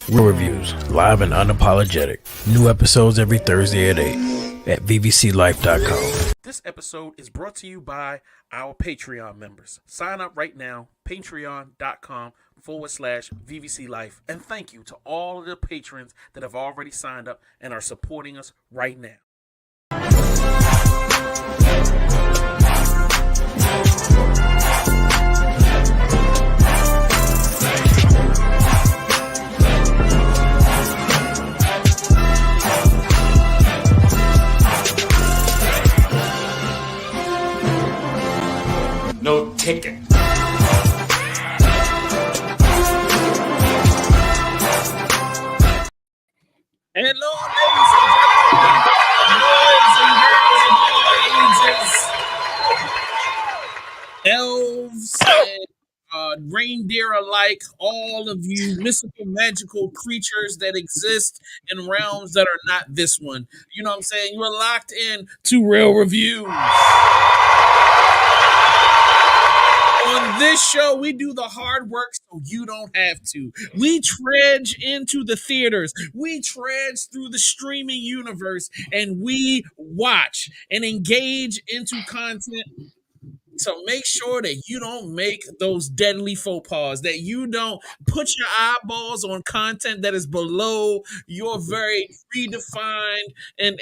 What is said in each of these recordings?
Real reviews, live and unapologetic. New episodes every Thursday at 8 at vvclife.com. This episode is brought to you by our Patreon members. Sign up right now, patreon.com/VVClife. And thank you to all of the patrons that have already signed up and are supporting us right now. No ticket. Hello, ladies and gentlemen, boys and girls of all ages, elves and reindeer alike, all of you mystical, magical creatures that exist in realms that are not this one. You know what I'm saying? You are locked in to Real Reviews. On this show, we do the hard work so you don't have to. We trudge into the theaters. We trudge through the streaming universe, and we watch and engage into content to make sure that you don't make those deadly faux pas, that you don't put your eyeballs on content that is below your very predefined and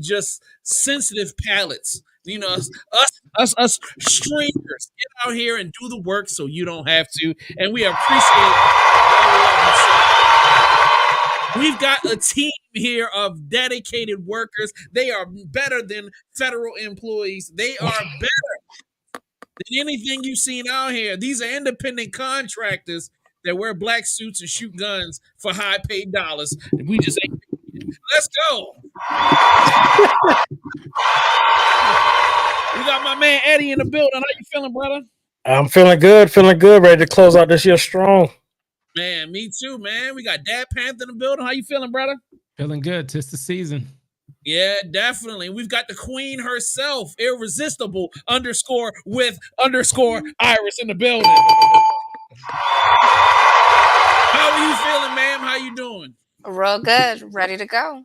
just sensitive palates. You know, us streamers get out here and do the work so you don't have to, and we appreciate all of you. We've got a team here of dedicated workers. They are better than federal employees. They are better than anything you've seen out here. These are independent contractors that wear black suits and shoot guns for high-paid dollars. We just ain't. Let's go. We got my man Eddie in the building. How you feeling, brother? I'm feeling good, ready to close out this year strong. Man, me too, man. We got Dad Panther in the building. How you feeling, brother? Feeling good. 'Tis the season. Yeah, definitely. We've got the queen herself, irresistible _with_ Iris in the building. How are you feeling, ma'am? How you doing? Real good. Ready to go.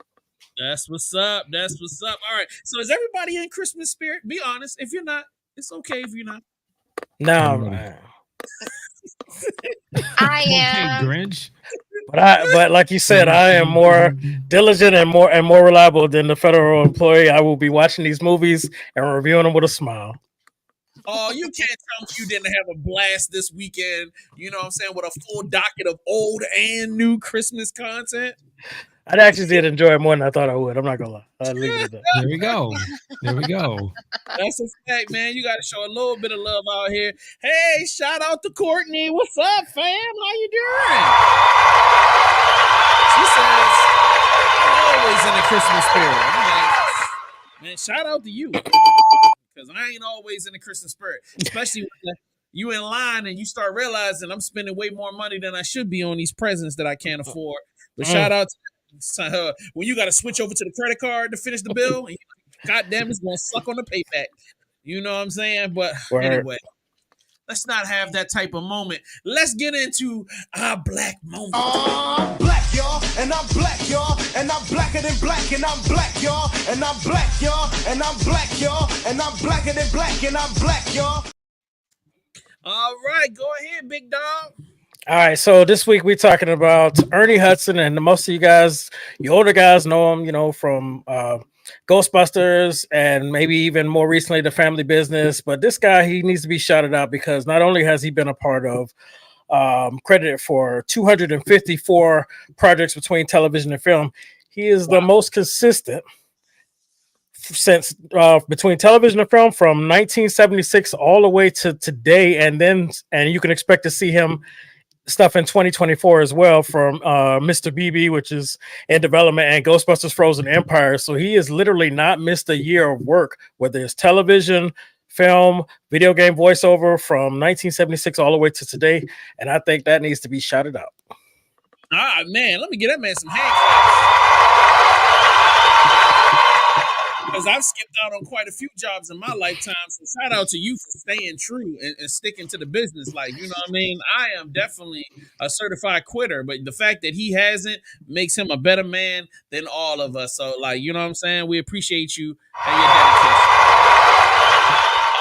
That's what's up. That's what's up. All right. So is everybody in Christmas spirit? Be honest. If you're not, it's okay if you're not. No, man. I am. Grinch. But like you said, I am more diligent and more reliable than the federal employee. I will be watching these movies and reviewing them with a smile. Oh, you can't tell me you didn't have a blast this weekend, you know what I'm saying, with a full docket of old and new Christmas content. I actually did enjoy it more than I thought I would. I'm not gonna lie. I'll leave it at that. There we go. There we go. That's a fact, man. You got to show a little bit of love out here. Hey, shout out to Courtney. What's up, fam? How you doing? She says, I'm always in the Christmas spirit. I'm like, man, shout out to you. Because I ain't always in the Christmas spirit. Especially when you in line and you start realizing I'm spending way more money than I should be on these presents that I can't afford. But shout out to when you got to switch over to the credit card to finish the bill, and God damn, it's going to suck on the payback. You know what I'm saying? But anyway, let's not have that type of moment. Let's get into our black moment. I'm black, y'all, and I'm black, y'all, and I'm blacker than black, and I'm black, y'all, and I'm black, y'all, and I'm black, y'all, and I'm blacker than black, and I'm black, y'all. All right, go ahead, big dog. All right, so this week we're talking about Ernie Hudson, and most of you guys, you older guys, know him, from Ghostbusters and maybe even more recently The Family Business. But this guy, he needs to be shouted out because not only has he been a part of, credited for 254 projects between television and film, he is the most consistent since between television and film from 1976 all the way to today, and you can expect to see him stuff in 2024 as well from Mr. BB, which is in development, and Ghostbusters Frozen Empire. So he has literally not missed a year of work, whether it's television, film, video game voiceover from 1976 all the way to today. And I think that needs to be shouted out. Man, let me get that man some hand claps. because I've skipped out on quite a few jobs in my lifetime. So shout out to you for staying true and sticking to the business. Like, you know what I mean? I am definitely a certified quitter, but the fact that he hasn't makes him a better man than all of us. So, like, you know what I'm saying? We appreciate you and your dedication.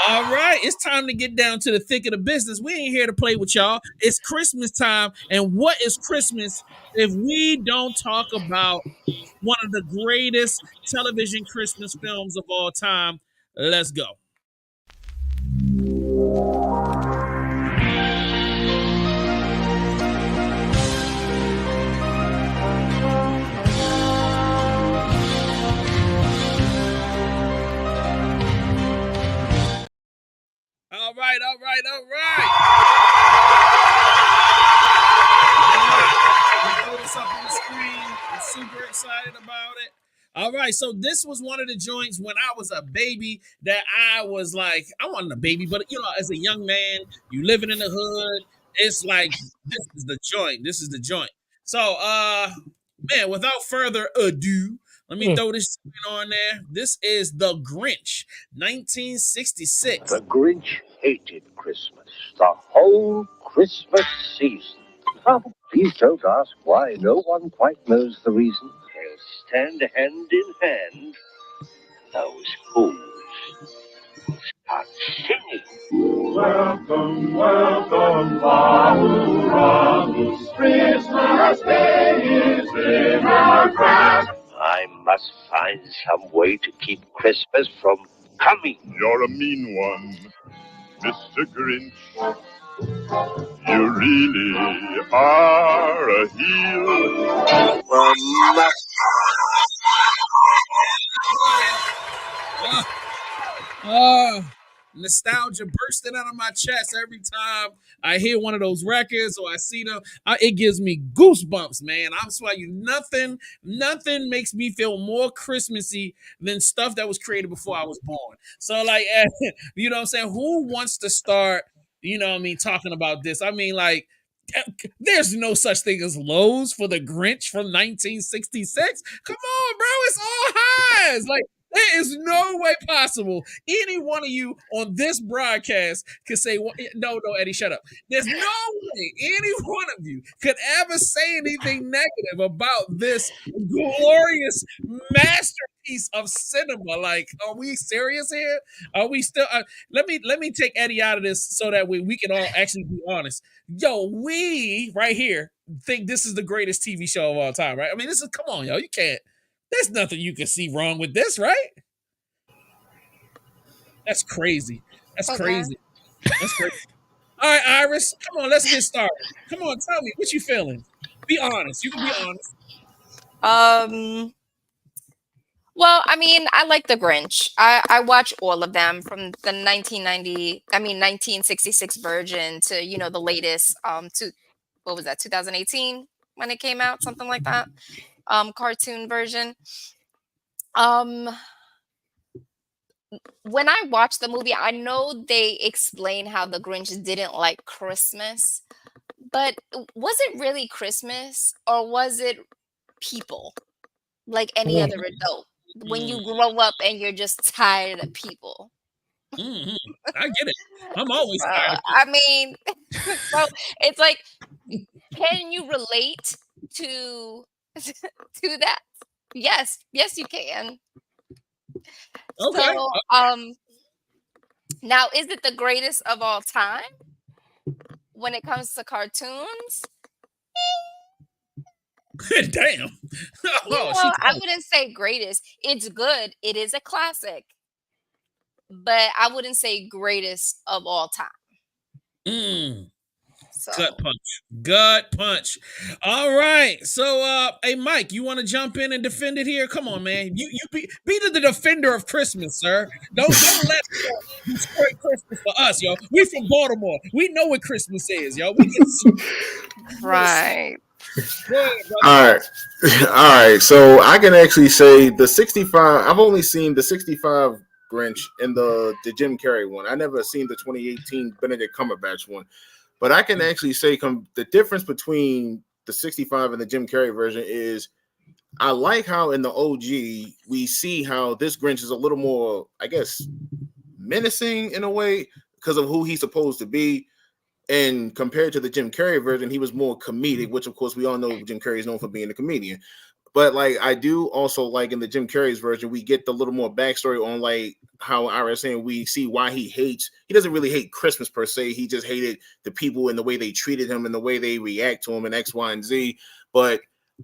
All right, it's time to get down to the thick of the business. We ain't here to play with y'all. It's Christmas time. And what is Christmas if we don't talk about one of the greatest television Christmas films of all time? Let's go. All right. Throw this up on the screen. I'm super excited about it. All right, so this was one of the joints when I was a baby that I was like, I wasn't a baby, but you know, as a young man, you living in the hood, it's like this is the joint. This is the joint. So, man, without further ado, let me throw this on there. This is The Grinch, 1966. The Grinch hated Christmas, the whole Christmas season. Oh, please don't ask why. No one quite knows the reason. They'll stand hand in hand. Those fools start singing. Welcome, welcome, Bahura. Christmas Day is in our grasp. I must find some way to keep Christmas from coming. You're a mean one, Mr. Grinch. You really are a heel. Nostalgia bursting out of my chest every time I hear one of those records or I see them. It gives me goosebumps, man. I'm swear you, nothing makes me feel more Christmassy than stuff that was created before I was born. So, like, you know what I'm saying? Who wants to start, you know what I mean, talking about this? I mean, like, there's no such thing as lows for the Grinch from 1966. Come on, bro. It's all highs. Like, there is no way possible any one of you on this broadcast could say, no, Eddie, shut up. There's no way any one of you could ever say anything negative about this glorious masterpiece of cinema. Like, are we serious here? Are we still? Let me take Eddie out of this so that we can all actually be honest. Yo, we right here think this is the greatest TV show of all time, right? I mean, come on, yo, you can't. There's nothing you can see wrong with this, right? That's crazy. That's crazy. All right, Iris, come on, let's get started. Come on, tell me what you feeling. Be honest. You can be honest. Well, I mean, I like The Grinch. I watch all of them from the 1966 version to, you know, the latest, what was that, 2018 when it came out, something like that, cartoon version. When I watched the movie, I know they explain how the Grinch didn't like Christmas, but was it really Christmas or was it people like any other adult? When you grow up and you're just tired of people. I get it. I'm always tired. I mean, so it's like, can you relate to that? Yes, you can. Okay. So, now is it the greatest of all time when it comes to cartoons? Damn. I wouldn't say greatest. It's good. It is a classic. But I wouldn't say greatest of all time. So. Gut punch. All right. So hey Mike, you want to jump in and defend it here? Come on, man. You be the defender of Christmas, sir. Don't let destroy Christmas for us, yo. We from Baltimore. We know what Christmas is, yo. We can right. All right. So I can actually say the 65. I've only seen the 65 Grinch and the Jim Carrey one. I never seen the 2018 Benedict Cumberbatch one. But I can actually say the difference between the 65 and the Jim Carrey version is I like how in the OG we see how this Grinch is a little more, I guess, menacing in a way because of who he's supposed to be. And compared to the Jim Carrey version, he was more comedic, which of course we all know Jim Carrey is known for being a comedian. But like I do also like in the Jim Carrey's version, we get the little more backstory on like how I was saying we see why he doesn't really hate Christmas per se. He just hated the people and the way they treated him and the way they react to him and X, Y, and Z. But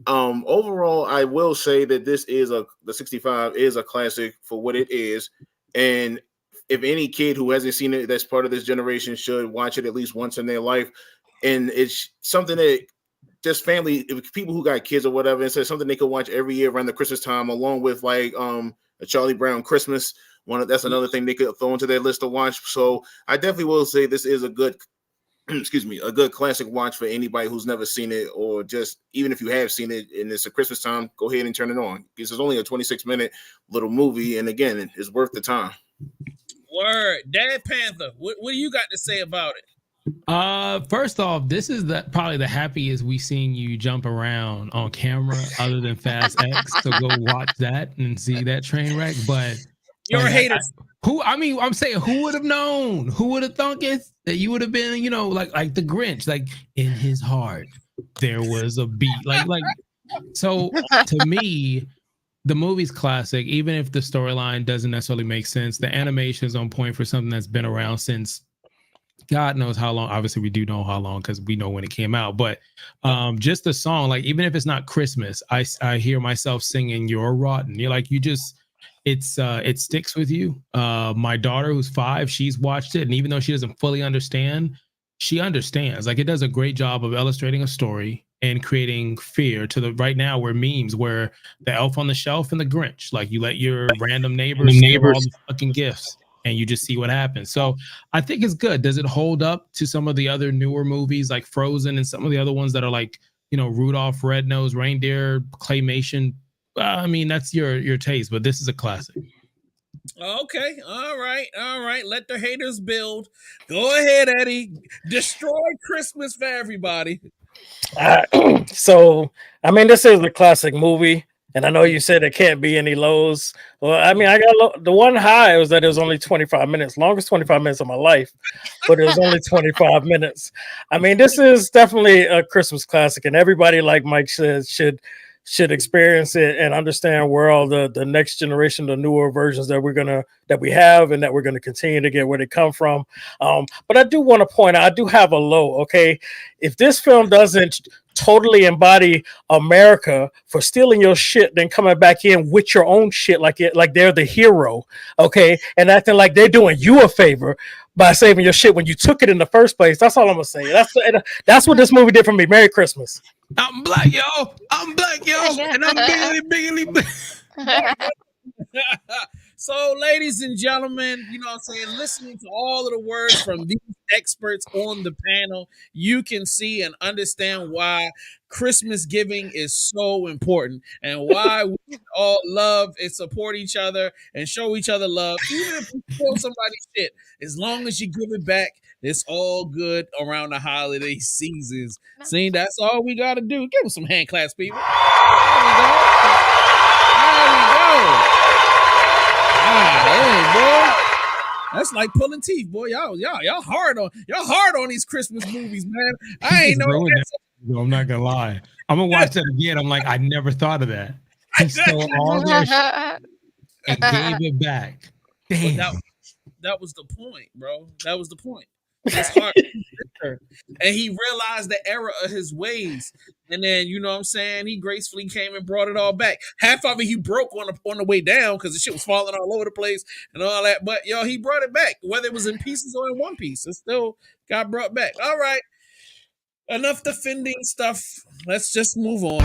overall, I will say that the 65 is a classic for what it is. And if any kid who hasn't seen it that's part of this generation should watch it at least once in their life. And it's something that just family, if people who got kids or whatever, and so something they could watch every year around the Christmas time, along with like a Charlie Brown Christmas. That's another thing they could throw into their list to watch. So I definitely will say this is a good a good classic watch for anybody who's never seen it, or just even if you have seen it and it's a Christmas time, go ahead and turn it on because it's only a 26-minute little movie, and again, it's worth the time. Word, Dad Panther. What do you got to say about it? First off, this is probably the happiest we've seen you jump around on camera, other than Fast X. So go watch that and see that train wreck. But you're a hater. I'm saying, who would have known? Who would have thunk it that you would have been, like the Grinch, like in his heart there was a beat, like. So to me, the movie's classic, even if the storyline doesn't necessarily make sense. The animation is on point for something that's been around since God knows how long. Obviously, we do know how long because we know when it came out. But just the song, like even if it's not Christmas, I hear myself singing "You're Rotten." You're like it sticks with you. My daughter, who's 5, she's watched it, and even though she doesn't fully understand, she understands. Like it does a great job of illustrating a story and creating fear to the right now where memes where the elf on the shelf and the Grinch, like you let your random neighbors all the fucking gifts and you just see what happens. So I think it's good. Does it hold up to some of the other newer movies like Frozen and some of the other ones that are like, Rudolph Red-Nosed Reindeer, claymation? I mean, that's your taste, but this is a classic. Okay, all right. Let the haters build. Go ahead, Eddie. Destroy Christmas for everybody. So, I mean, this is a classic movie, and I know you said it can't be any lows. Well, I mean, I got the one high was that it was only 25 minutes, longest 25 minutes of my life, but it was only 25 minutes. I mean, this is definitely a Christmas classic, and everybody, like Mike says, should experience it and understand where all the next generation, the newer versions that we have and that we're gonna continue to get where they come from. But I do want to point out, I do have a low. Okay, if this film doesn't totally embody America for stealing your shit, then coming back in with your own shit like they're the hero, okay, and acting like they're doing you a favor by saving your shit when you took it in the first place. That's all I'm gonna say. That's what this movie did for me. Merry Christmas. I'm black, yo. And I'm bigly. So, ladies and gentlemen, you know what I'm saying, listening to all of the words from these experts on the panel, you can see and understand why Christmas giving is so important and why we all love and support each other and show each other love. Even if you steal somebody's shit, as long as you give it back, it's all good around the holiday seasons. See, that's all we got to do. Give us some hand claps, people. There we go. Hey, boy. That's like pulling teeth, boy. Y'all hard on these Christmas movies, man. I ain't know that. I'm not gonna lie. I'm gonna watch that again. I'm like, I never thought of that. He stole all their shit and gave it back. Damn. That was the point, bro. That was the point. It's hard. And he realized the error of his ways. And then, you know what I'm saying, he gracefully came and brought it all back. Half of it he broke on the way down because the shit was falling all over the place and all that. But, he brought it back. Whether it was in pieces or in one piece, it still got brought back. All right. Enough defending stuff. Let's just move on.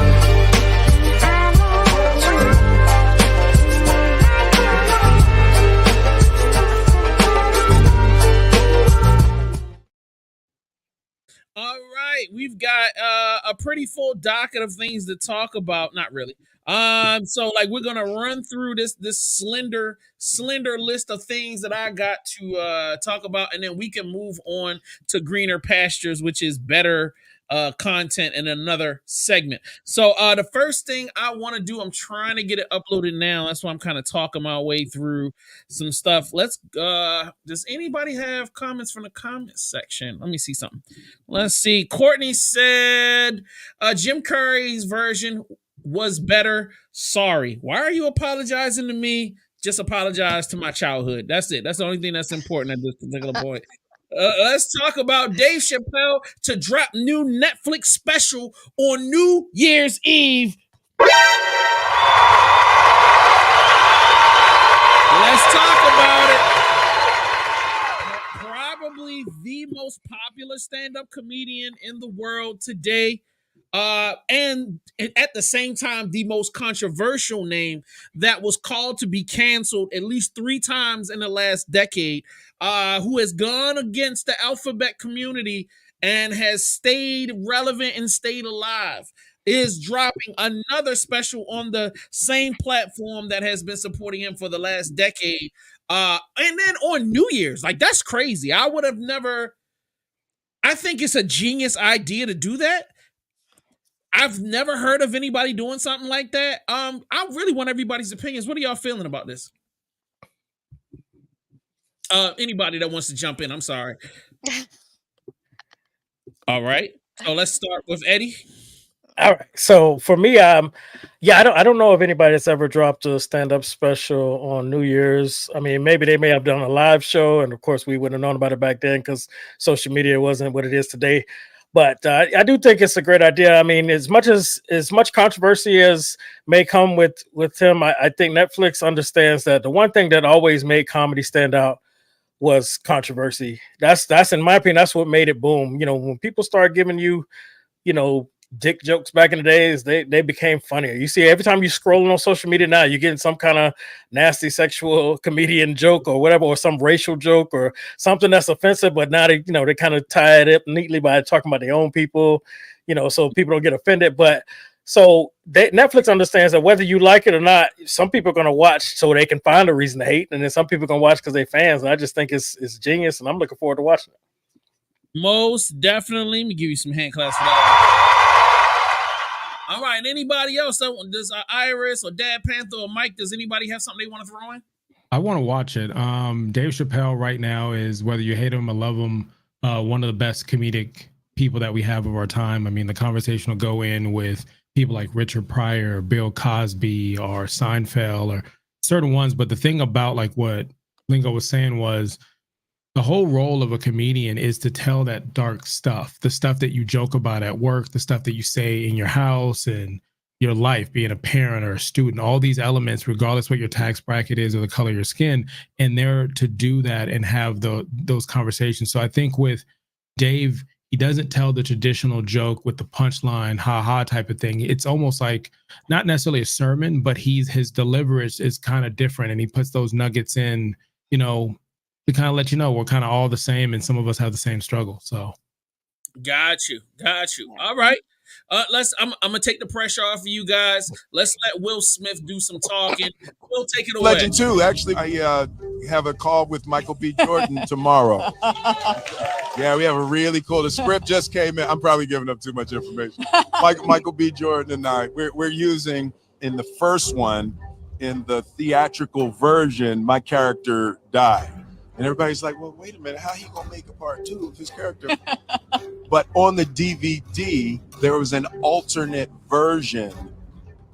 All right, we've got a pretty full docket of things to talk about. Not really. So like we're gonna run through this slender list of things that I got to talk about, and then we can move on to greener pastures, which is better content in another segment. So the first thing I want to do, I'm trying to get it uploaded now. That's why I'm kind of talking my way through some stuff. Let's does anybody have comments from the comment section? Let me see something. Let's see. Courtney said Jim Carrey's version was better. Sorry. Why are you apologizing to me? Just apologize to my childhood. That's it. That's the only thing that's important at this particular point. Let's talk about Dave Chappelle to drop new Netflix special on New Year's Eve. Let's talk about it. Probably the most popular stand-up comedian in the world today. And at the same time, the most controversial name that was called to be canceled at least 3 times in the last decade, who has gone against the alphabet community and has stayed relevant and stayed alive, is dropping another special on the same platform that has been supporting him for the last decade. And then on New Year's, like, that's crazy. I would have never, I think it's a genius idea to do that. I've never heard of anybody doing something like that. I really want everybody's opinions. What are y'all feeling about this? Anybody that wants to jump in, I'm sorry. All right. So let's start with Eddie. All right. So for me, I don't know if anybody that's ever dropped a stand-up special on New Year's. I mean, maybe they may have done a live show, and of course we wouldn't have known about it back then because social media wasn't what it is today. But I do think it's a great idea. I mean, as much controversy as may come with him, I think Netflix understands that the one thing that always made comedy stand out was controversy. That's in my opinion, that's what made it boom. You know, when people start giving you, dick jokes back in the days, they became funnier. You see, every time you scrolling on social media now, you're getting some kind of nasty sexual comedian joke or whatever, or some racial joke or something that's offensive, but now they kind of tie it up neatly by talking about their own people, so people don't get offended. But so Netflix understands that whether you like it or not, some people are going to watch so they can find a reason to hate, and then some people are going to watch because they're fans. And I just think it's genius, and I'm looking forward to watching it. Most definitely. Let me give you some hand claps for that. All right. Anybody else? Does Iris or Dad Panther or Mike, does anybody have something they want to throw in? I want to watch it. Dave Chappelle right now is, whether you hate him or love him, one of the best comedic people that we have of our time. I mean, the conversation will go in with people like Richard Pryor, Bill Cosby, or Seinfeld, or certain ones. But the thing about, like, what Lingo was saying was, the whole role of a comedian is to tell that dark stuff, the stuff that you joke about at work, the stuff that you say in your house and your life, being a parent or a student, all these elements, regardless what your tax bracket is or the color of your skin, and they're to do that and have those conversations. So I think with Dave, he doesn't tell the traditional joke with the punchline, ha type of thing. It's almost like not necessarily a sermon, but his delivery is kind of different, and he puts those nuggets in, to kind of let you know we're kind of all the same, and some of us have the same struggle. So, got you. All right, I'm gonna take the pressure off of you guys. Let's let Will Smith do some talking. Will, take it away. Legend too. Actually, I have a call with Michael B. Jordan tomorrow. Yeah, we have a really cool. The script just came in. I'm probably giving up too much information. Michael B. Jordan and I, we're using, in the first one, in the theatrical version, my character died. And everybody's like, well, wait a minute, how he gonna make a part 2 of his character? But on the DVD, there was an alternate version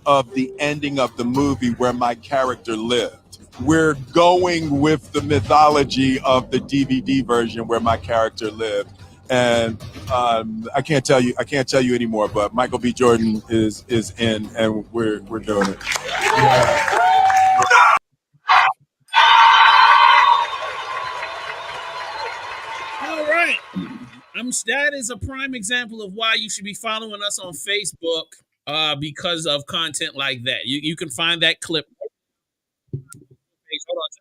of the ending of the movie where my character lived. We're going with the mythology of the DVD version where my character lived. And I can't tell you anymore, but Michael B. Jordan is in, and we're doing it. Yeah. That is a prime example of why you should be following us on Facebook, because of content like that. You can find that clip. Hold on.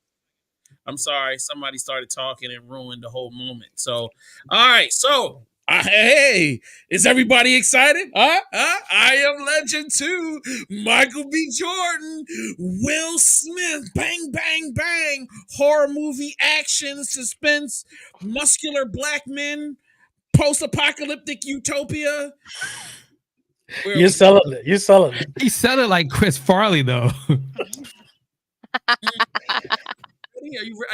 I'm sorry, somebody started talking and ruined the whole moment. So, all right. So, hey, is everybody excited? I Am Legend 2, Michael B. Jordan, Will Smith, bang, bang, bang, horror movie, action, suspense, muscular black men, post-apocalyptic utopia. You're selling it. You're selling it. He sounded like Chris Farley though. Are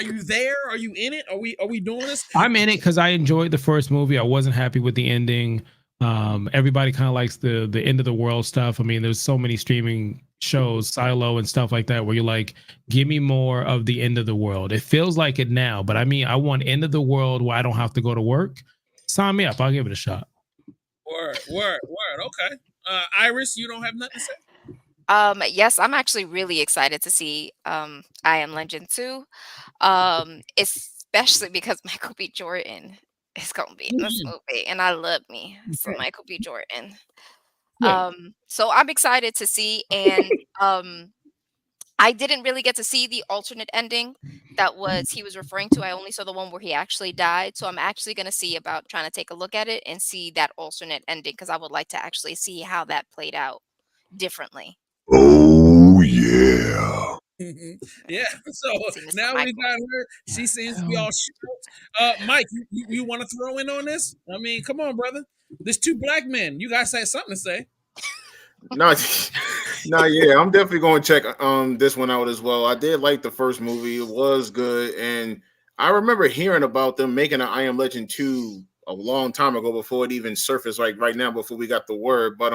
you there? Are you in it? Are we doing this? I'm in it because I enjoyed the first movie. I wasn't happy with the ending. Everybody kind of likes the end of the world stuff. I mean, there's so many streaming shows, Silo and stuff like that, where you're like, give me more of the end of the world. It feels like it now, but I mean, I want end of the world where I don't have to go to work. Sign me up. I'll give it a shot. Word. Okay. Iris, you don't have nothing to say? Yes, I'm actually really excited to see I Am Legend 2. Especially because Michael B. Jordan is gonna be in this movie, and I love me some Michael B. Jordan. Yeah. So I'm excited to see, and I didn't really get to see the alternate ending that he was referring to. I only saw the one where he actually died. So I'm actually going to see about trying to take a look at it and see that alternate ending because I would like to actually see how that played out differently. Oh yeah. Yeah. So now we got her. She seems to be all shocked. Mike, you want to throw in on this? I mean, come on, brother. There's two black men. You guys have something to say. No, yeah, I'm definitely going to check this one out as well. I did like the first movie; it was good, and I remember hearing about them making an I Am Legend 2 a long time ago before it even surfaced. Like right now, before we got the word, but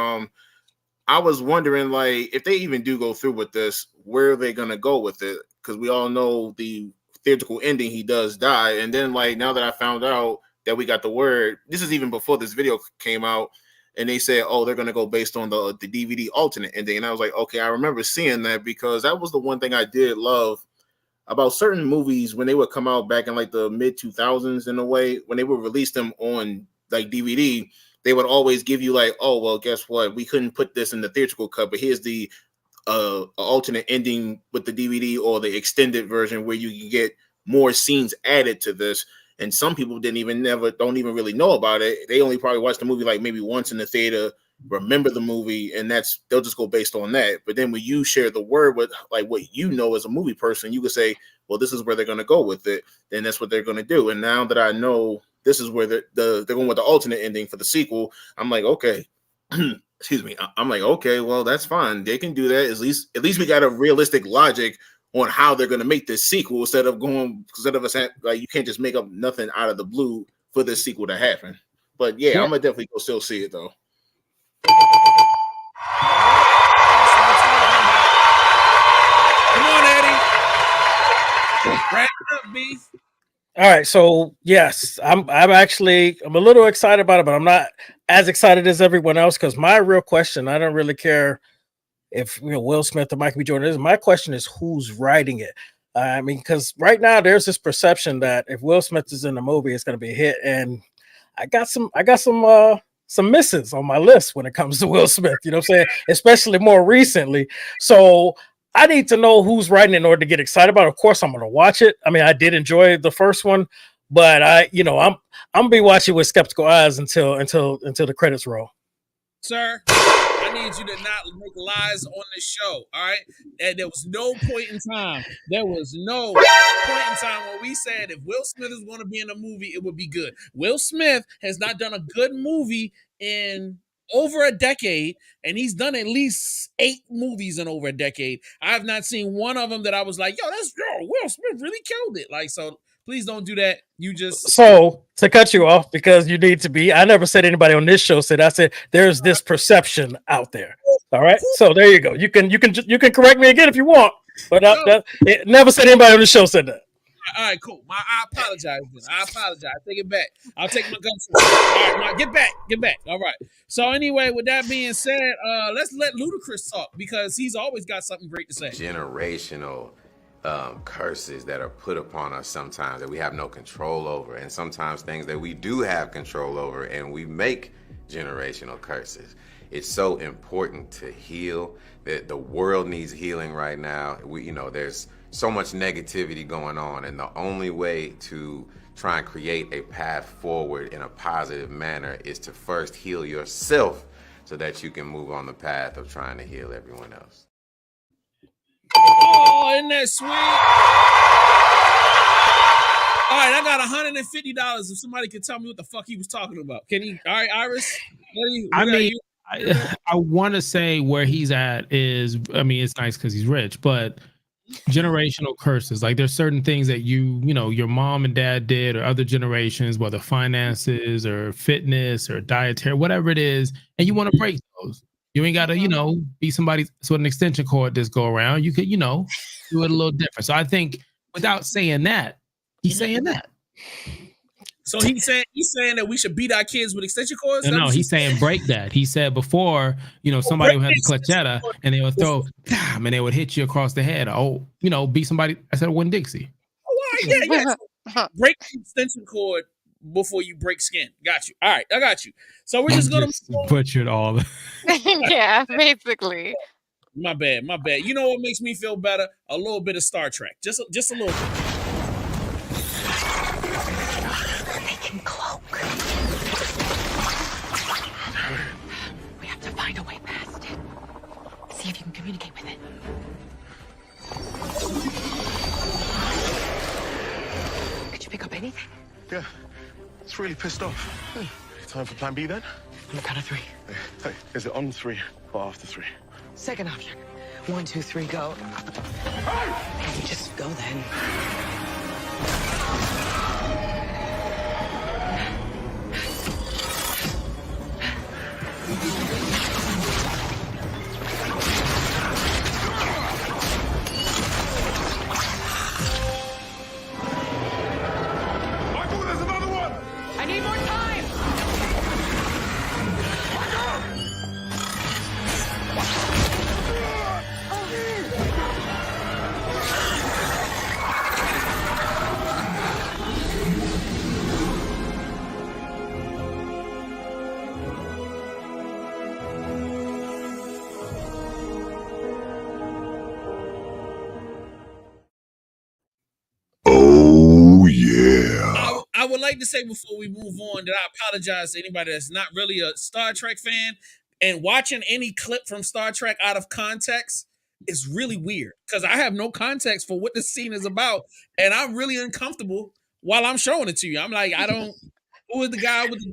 I was wondering, like, if they even do go through with this, where are they gonna go with it? Because we all know the theatrical ending; he does die, and then like now that I found out that we got the word, this is even before this video came out. And they said, oh, they're going to go based on the DVD alternate ending. And I was like, okay, I remember seeing that because that was the one thing I did love about certain movies when they would come out back in like the mid 2000s in a way, when they would release them on like DVD, they would always give you like, oh, well, guess what? We couldn't put this in the theatrical cut, but here's the alternate ending with the DVD or the extended version where you can get more scenes added to this. And some people don't even really know about it. They only probably watch the movie like maybe once in the theater, remember the movie, and they'll just go based on that. But then when you share the word with like what you know as a movie person, you could say, well, this is where they're going to go with it. Then that's what they're going to do. And now that I know this is where they're going with the alternate ending for the sequel, I'm like, okay, excuse me. I'm like, okay, well, that's fine. They can do that. At least we got a realistic logic on how they're going to make this sequel instead of us like you can't just make up nothing out of the blue for this sequel to happen. But yeah, I'm gonna definitely go still see it though. Come on, Eddie. Wrap it up, B. All right, so yes, I'm a little excited about it, but I'm not as excited as everyone else because my real question, I don't really care if Will Smith or Michael B. Jordan is. My question is who's writing it. I mean, because right now there's this perception that if Will Smith is in the movie, it's going to be a hit, and I got some misses on my list when it comes to Will Smith. You know what I'm saying? Especially more recently. So I need to know who's writing in order to get excited about it. Of course, I'm going to watch it. I mean, I did enjoy the first one, but I'm gonna be watching with skeptical eyes until the credits roll. Sir, I need you to not make lies on this show, all right? And there was no point in time when we said if Will Smith is going to be in a movie, it would be good. Will Smith has not done a good movie in over a decade, and he's done at least 8 movies in over a decade. I have not seen one of them that I was like, Will Smith really killed it. Like, so please don't do that. So to cut you off because you need to be. I never said anybody on this show said. I said there's this perception out there. All right. So there you go. You can correct me again if you want, but it never said anybody on the show said that. All right, cool. I apologize. I apologize. Take it back. I'll take my guns. All right, get back. All right. So anyway, with that being said, let's let Ludacris talk because he's always got something great to say. Generational curses that are put upon us sometimes that we have no control over, and sometimes things that we do have control over, and we make generational curses. It's so important to heal. That the world needs healing right now. There's so much negativity going on, and the only way to try and create a path forward in a positive manner is to first heal yourself so that you can move on the path of trying to heal everyone else. Oh, isn't that sweet? All right, I got $150 if somebody can tell me what the fuck he was talking about. Can you? All right, Iris. I want to say where he's at is, I mean, it's nice because he's rich, but generational curses. Like there's certain things that your mom and dad did, or other generations, whether finances or fitness or dietary, whatever it is, and you want to break those. You ain't got to, be somebody's sort of an extension cord this go around. You could, do it a little different. So I think without saying that, he's saying that. So he's saying that we should beat our kids with extension cords? No, he's saying break that. He said before, somebody would have the clutchetta and they would throw, and they would hit you across the head. Oh, beat somebody. I said Win Dixie. Oh, yeah. So break the extension cord before you break skin. Got you. All right, I got you. So we're just gonna butchered all. Yeah, basically. My bad. You know what makes me feel better? A little bit of Star Trek. Just a little bit. They can cloak. We have to find a way past it. See if you can communicate with it. Could you pick up anything? Yeah. It's really pissed off. Time for plan B then? On the count of 3. Hey, is it on 3 or after 3? Second option. 1, 2, 3, go. Hey, just go then. Michael, there's another one! I need more time! Oh, yeah. I would like to say before we move on that I apologize to anybody that's not really a Star Trek fan, and watching any clip from Star Trek out of context is really weird because I have no context for what this scene is about, and I'm really uncomfortable while I'm showing it to you. I'm like, I don't. Who is the guy with the ...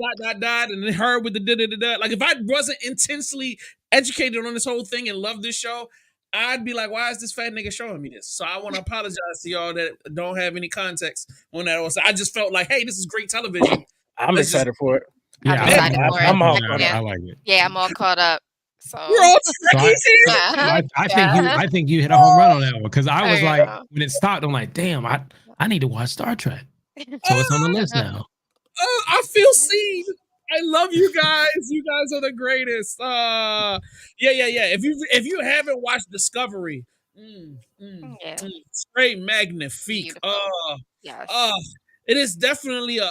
and then her with the da? Like, if I wasn't intensely educated on this whole thing and loved this show, I'd be like, why is this fat nigga showing me this? So I want to apologize to y'all that don't have any context on that. Also, I just felt like, hey, this is great television. I'm excited for it. I'm excited for it. I'm all caught up. I like it. Yeah, I'm all caught up. So We're all Trekkies here. I think you hit a home run on that one, because I was There you like, go. when it stopped, I'm like, damn, I need to watch Star Trek. So it's on the list now. I feel seen. I love you guys. You guys are the greatest. Yeah. If you haven't watched Discovery, straight magnifique. Yes. It is definitely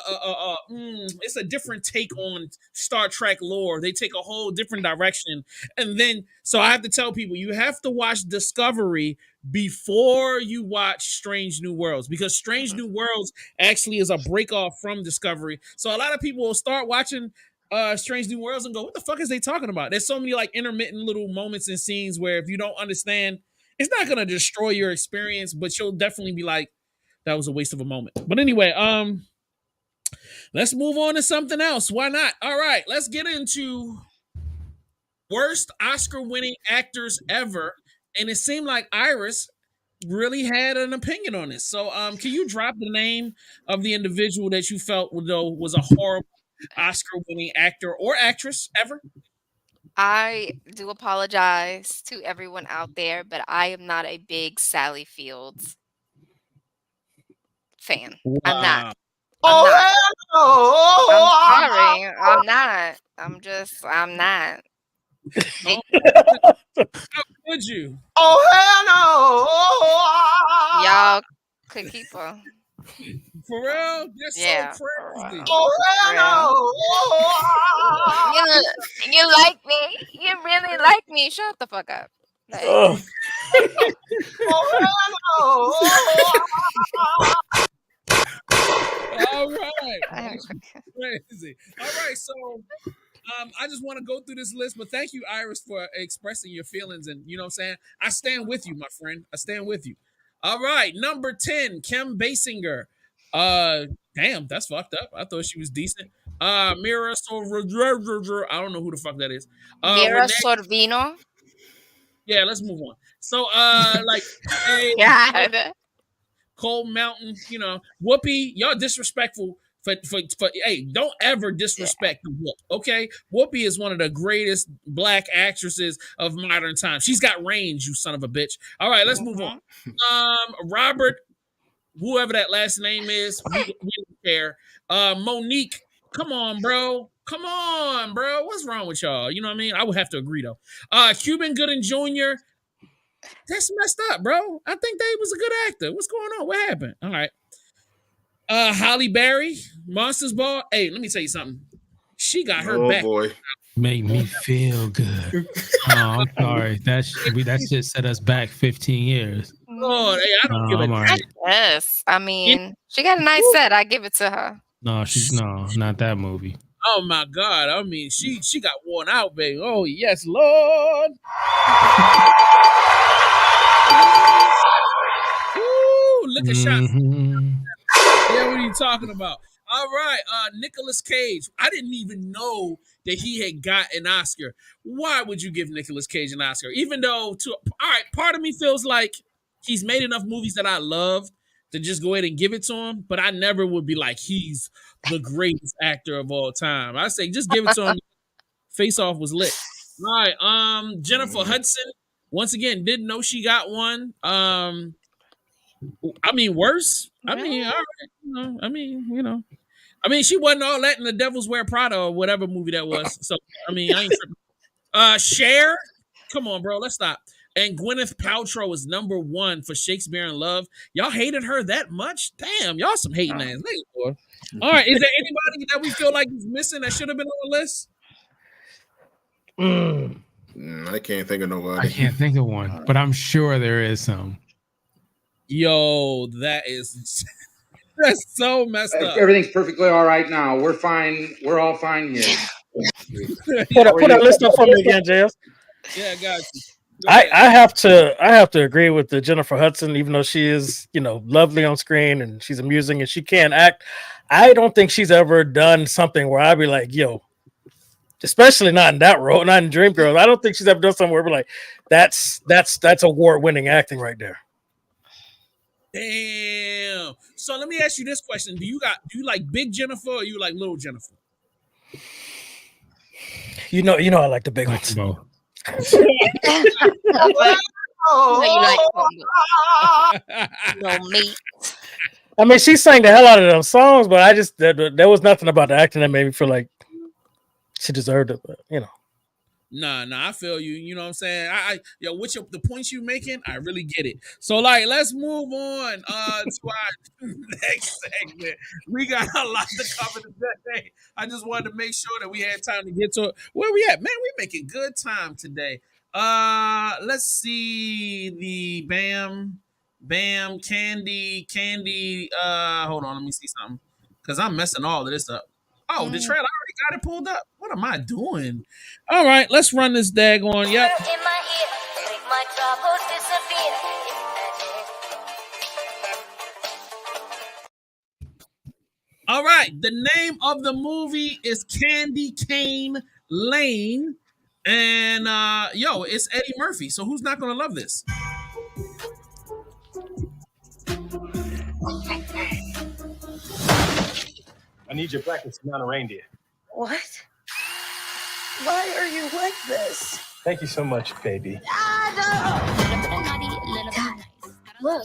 it's a different take on Star Trek lore. They take a whole different direction. And then, so I have to tell people, you have to watch Discovery before you watch Strange New Worlds, because Strange New Worlds actually is a break off from Discovery. So a lot of people will start watching Strange New Worlds and go, what the fuck is they talking about? There's so many like intermittent little moments and scenes where if you don't understand, it's not going to destroy your experience, but you'll definitely be like, that was a waste of a moment. But anyway, let's move on to something else. Why not? All right, let's get into worst Oscar-winning actors ever. And it seemed like Iris really had an opinion on this. So, can you drop the name of the individual that you felt though was a horrible Oscar-winning actor or actress ever? I do apologize to everyone out there, but I am not a big Sally Fields fan. Wow. I'm not. Oh, I'm sorry. I'm not. I'm not. How could you? Oh, Y'all could keep her. For real? That's Yeah. so crazy. You like me? You really like me? Shut the fuck up. Like, All right. That's crazy. All right, so I just want to go through this list, but thank you, Iris, for expressing your feelings. And you know what I'm saying? I stand with you, my friend. I stand with you. All right, number 10, Kim Basinger. Damn, that's fucked up. I thought she was decent. Mira Sorvino. I don't know who the fuck that is. Mira Renee. Sorvino. Yeah, let's move on. So, like, hey, God. Cold Mountain, Whoopi, y'all disrespectful for hey, don't ever disrespect the Whoop, okay? Whoopi is one of the greatest black actresses of modern times. She's got range, you son of a bitch. All right, let's move on. Robert, whoever that last name is, we don't care. Monique, come on, bro. Come on, bro. What's wrong with y'all? You know what I mean? I would have to agree though. Cuban Gooding Jr., that's messed up, bro. I think Dave was a good actor. What's going on? What happened? All right. Holly Berry, Monsters Ball. Hey, let me tell you something. She got her back. Oh boy. Make me feel good. Oh, I'm sorry. That shit set us back 15 years. Oh, hey, I don't give a right. Yes. I mean, she got a nice set. I give it to her. No, not that movie. Oh my God. I mean, she got worn out, baby. Oh, yes, Lord. Ooh, look at shots. Yeah, what are you talking about? All right, Nicolas Cage. I didn't even know that he had got an Oscar. Why would you give Nicolas Cage an Oscar? Even though, all right, part of me feels like he's made enough movies that I love to just go ahead and give it to him, but I never would be like, he's the greatest actor of all time. I say, just give it to him. Face Off was lit. All right, Jennifer Hudson. Once again, didn't know she got one. I mean, worse. I mean, all right. I mean, she wasn't all that in The Devil's Wear Prada or whatever movie that was. So, I mean, I ain't tripping. Cher, come on, bro, let's stop. And Gwyneth Paltrow is number 1 for Shakespeare in Love. Y'all hated her that much? Damn, y'all some hating ass niggas, boy. All right, is there anybody that we feel like is missing that should have been on the list? I can't think of nobody. I can't think of one, but I'm sure there is some. Yo, that's so messed up. Everything's perfectly all right now. We're fine. We're all fine here. Put a list up for me again, JS. Yeah, I got you. I have to agree with the Jennifer Hudson, even though she is, lovely on screen and she's amusing and she can act. I don't think she's ever done something where I'd be like, yo, especially not in that role, not in Dreamgirls. I don't think she's ever done something where we're like, that's award-winning acting right there. Damn. So let me ask you this question: Do you like Big Jennifer or you like Little Jennifer? You know, I like the big ones. You like meat. I mean, she sang the hell out of them songs, but I just there was nothing about the acting that made me feel like she deserved it. But Nah, I feel you. You know what I'm saying? The points you making, I really get it. So, like, let's move on to our next segment. We got a lot to cover today. I just wanted to make sure that we had time to get to it. Where we at? Man, we making good time today. Let's see the Bam, Candy. Hold on, let me see something. Because I'm messing all of this up. Oh, the trailer, I already got it pulled up. What am I doing? All right, let's run this daggone. Yep. All right, the name of the movie is Candy Cane Lane. And, it's Eddie Murphy. So who's not going to love this? I need your blankets to mount a reindeer. What? Why are you like this? Thank you so much, baby. Look.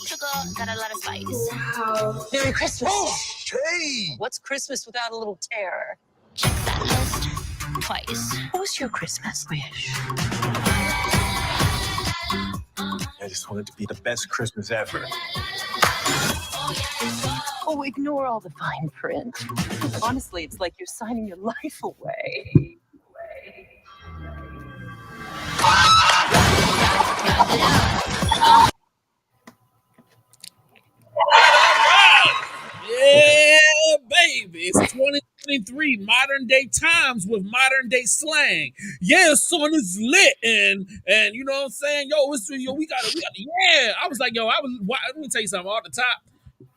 Got a lot of spice. Wow. Merry Christmas. Oh, hey! What's Christmas without a little terror? Check that list twice. What was your Christmas wish? I just want it to be the best Christmas ever. Oh, ignore all the fine print. Honestly, it's like you're signing your life away. Yeah, baby. It's 2023, modern day times with modern day slang. Yeah, son is lit. And you know what I'm saying? We got it. Yeah. I was like, let me tell you something. Off the top,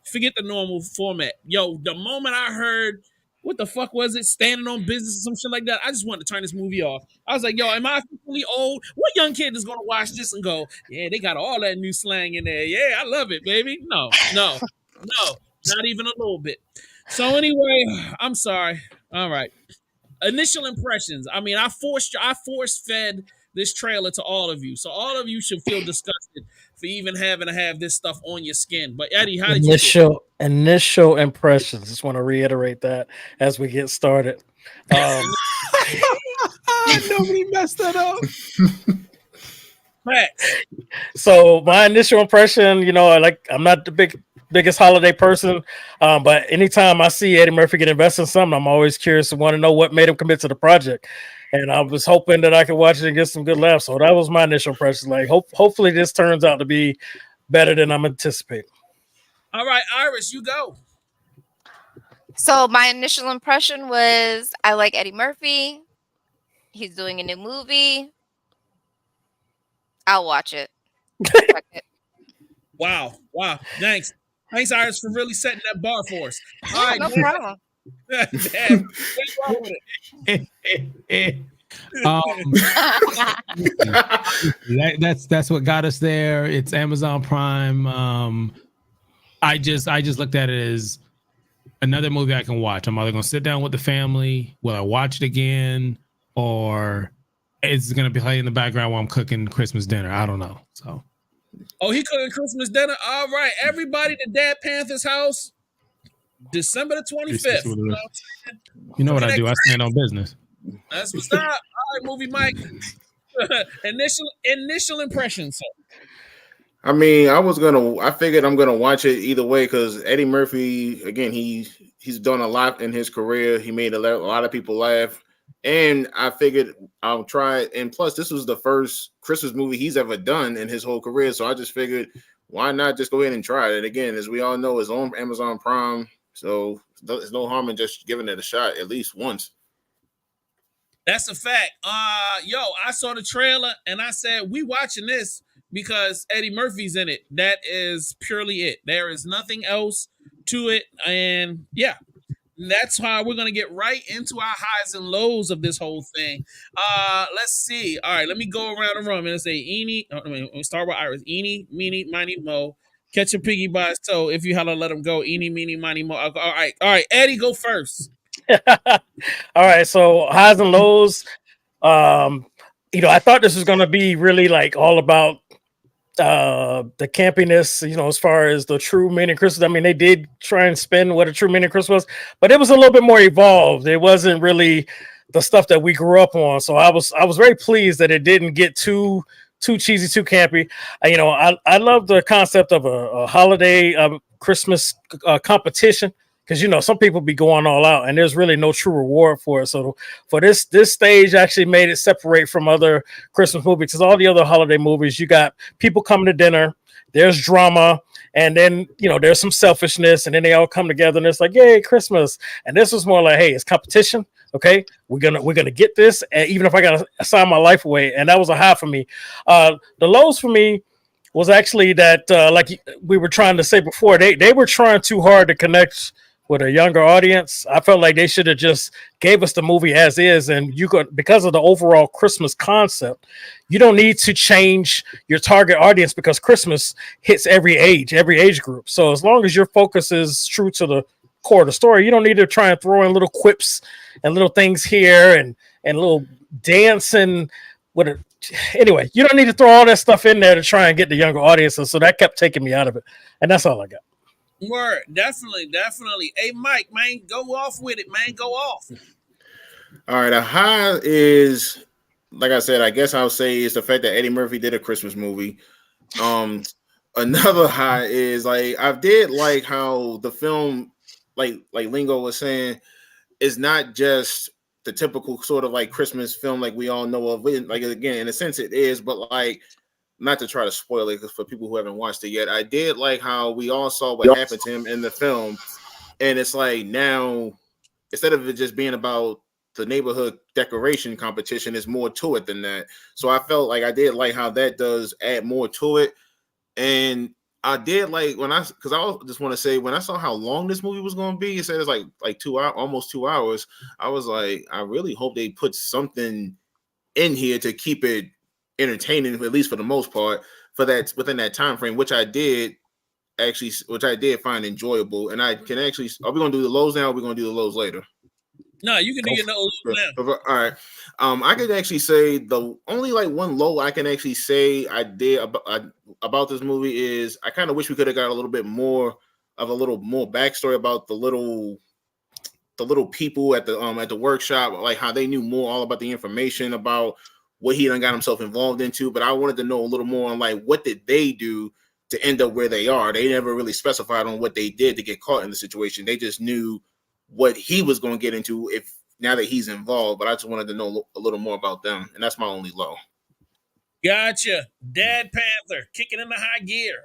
Forget the normal format. Yo, the moment I heard what the fuck was it, standing on business or some shit like that, I just wanted to turn this movie off. I was like, yo, am I officially old? What young kid is gonna watch this and go, yeah, they got all that new slang in there. Yeah, I love it, baby. No, not even a little bit. So anyway, I'm sorry. All right. Initial impressions. I mean, I force fed this trailer to all of you. So all of you should feel disgusted for even having to have this stuff on your skin. But Eddie, how did you feel? Initial impressions. Just want to reiterate that as we get started. Nobody messed that up. So my initial impression, I'm not the biggest holiday person, but anytime I see Eddie Murphy get invested in something, I'm always curious and want to know what made him commit to the project. And I was hoping that I could watch it and get some good laughs. So that was my initial impression. Like, hopefully this turns out to be better than I'm anticipating. All right, Iris, you go. So my initial impression was I like Eddie Murphy. He's doing a new movie. I'll watch it. Wow. Thanks, Iris, for really setting that bar for us. All right, no problem. Damn. That's what got us there. It's Amazon Prime. I just looked at it as another movie I can watch. I'm either gonna sit down with the family, will I watch it again, or it's gonna be playing in the background while I'm cooking Christmas dinner. I don't know. So he cooking Christmas dinner. All right, everybody to Dad Panther's house, December the 25th. You know what I do? I stand on business. That's what's up. All right, Movie Mike. Initial impressions. I mean, I figured I'm gonna watch it either way because Eddie Murphy, again, he's done a lot in his career. He made a lot of people laugh, and I figured I'll try it. And plus, this was the first Christmas movie he's ever done in his whole career, so I just figured, why not just go ahead and try it? And again, as we all know, it's on Amazon Prime, so there's no harm in just giving it a shot at least once. That's a fact. I saw the trailer and I said, we watching this because Eddie Murphy's in it. That is purely it. There is nothing else to it. And yeah, that's how we're going to get right into our highs and lows of this whole thing. Let's see. All right, let me go around the room and say, let me start with Iris. Eeny, meeny, miny, mo. Catch a piggy by his toe. If you had to let him go, eeny, meeny, miny, mo. All right. Eddie, go first. All right, so highs and lows. I thought this was going to be really like all about the campiness, as far as the true meaning of Christmas. I mean, they did try and spin what a true meaning of Christmas was, but it was a little bit more evolved. It wasn't really the stuff that we grew up on. So I was very pleased that it didn't get too cheesy, too campy. I love the concept of a holiday Christmas competition. Because some people be going all out, and there's really no true reward for it. So for this stage, actually made it separate from other Christmas movies. Because all the other holiday movies, you got people coming to dinner, there's drama, and then there's some selfishness, and then they all come together, and it's like, yay, Christmas. And this was more like, hey, it's competition. Okay, we're gonna get this, and even if I gotta sign my life away. And that was a high for me. The lows for me was actually that, like we were trying to say before, they were trying too hard to connect with a younger audience. I felt like they should have just gave us the movie as is, and because of the overall Christmas concept, you don't need to change your target audience because Christmas hits every age group. So as long as your focus is true to the core of the story, you don't need to try and throw in little quips and little things here and little dancing with it. Anyway, you don't need to throw all that stuff in there to try and get the younger audiences. So that kept taking me out of it, and that's all I got. Word, definitely. Hey, Mike, man, go off with it, man. Go off. All right, a high is, like I said, I guess I'll say is the fact that Eddie Murphy did a Christmas movie. Another high is like I did like how the film, like Lingo was saying, is not just the typical sort of like Christmas film like we all know of. Like again, in a sense, it is, but like. Not to try to spoil it, because for people who haven't watched it yet, I did like how we all saw what happened to him in the film, and it's like now instead of it just being about the neighborhood decoration competition, it's more to it than that. So I felt like I did like how that does add more to it, and I did like when because I just want to say when I saw how long this movie was going to be, it said it's like 2 hours, almost 2 hours. I was like, I really hope they put something in here to keep it entertaining, at least for the most part, for that within that time frame, which I did find enjoyable. And I can actually, are we going to do the lows now? Or are we going to do the lows later? No, you can do your nose now. All right. I could actually say the only like one low I can actually say I did about this movie is I kind of wish we could have got a little more backstory about the little people at the workshop, like how they knew more all about the information about what he done got himself involved into. But I wanted to know a little more on like what did they do to end up where they are. They never really specified on what they did to get caught in the situation. They just knew what he was going to get into if now that he's involved. But I just wanted to know a little more about them, and that's my only low. Gotcha. Dad Panther kicking into high gear.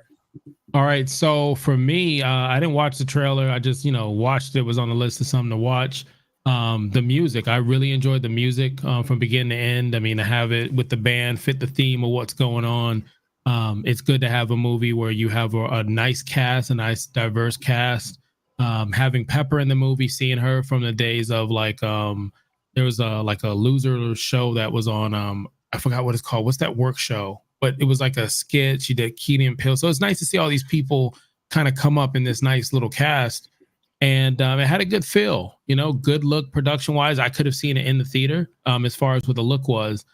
All right, so for me, I didn't watch the trailer. I just, watched it. Was on the list of something to watch. The music, I really enjoyed the music from beginning to end. I mean, to have it with the band fit the theme of what's going on. It's good to have a movie where you have a nice cast, a nice diverse cast. Having Pepper in the movie, seeing her from the days of like, there was a loser show that was on, I forgot what it's called. What's that work show? But it was like a skit. She did Key and Peele. So it's nice to see all these people kind of come up in this nice little cast. And it had a good feel, good look production wise. I could have seen it in the theater as far as what the look was.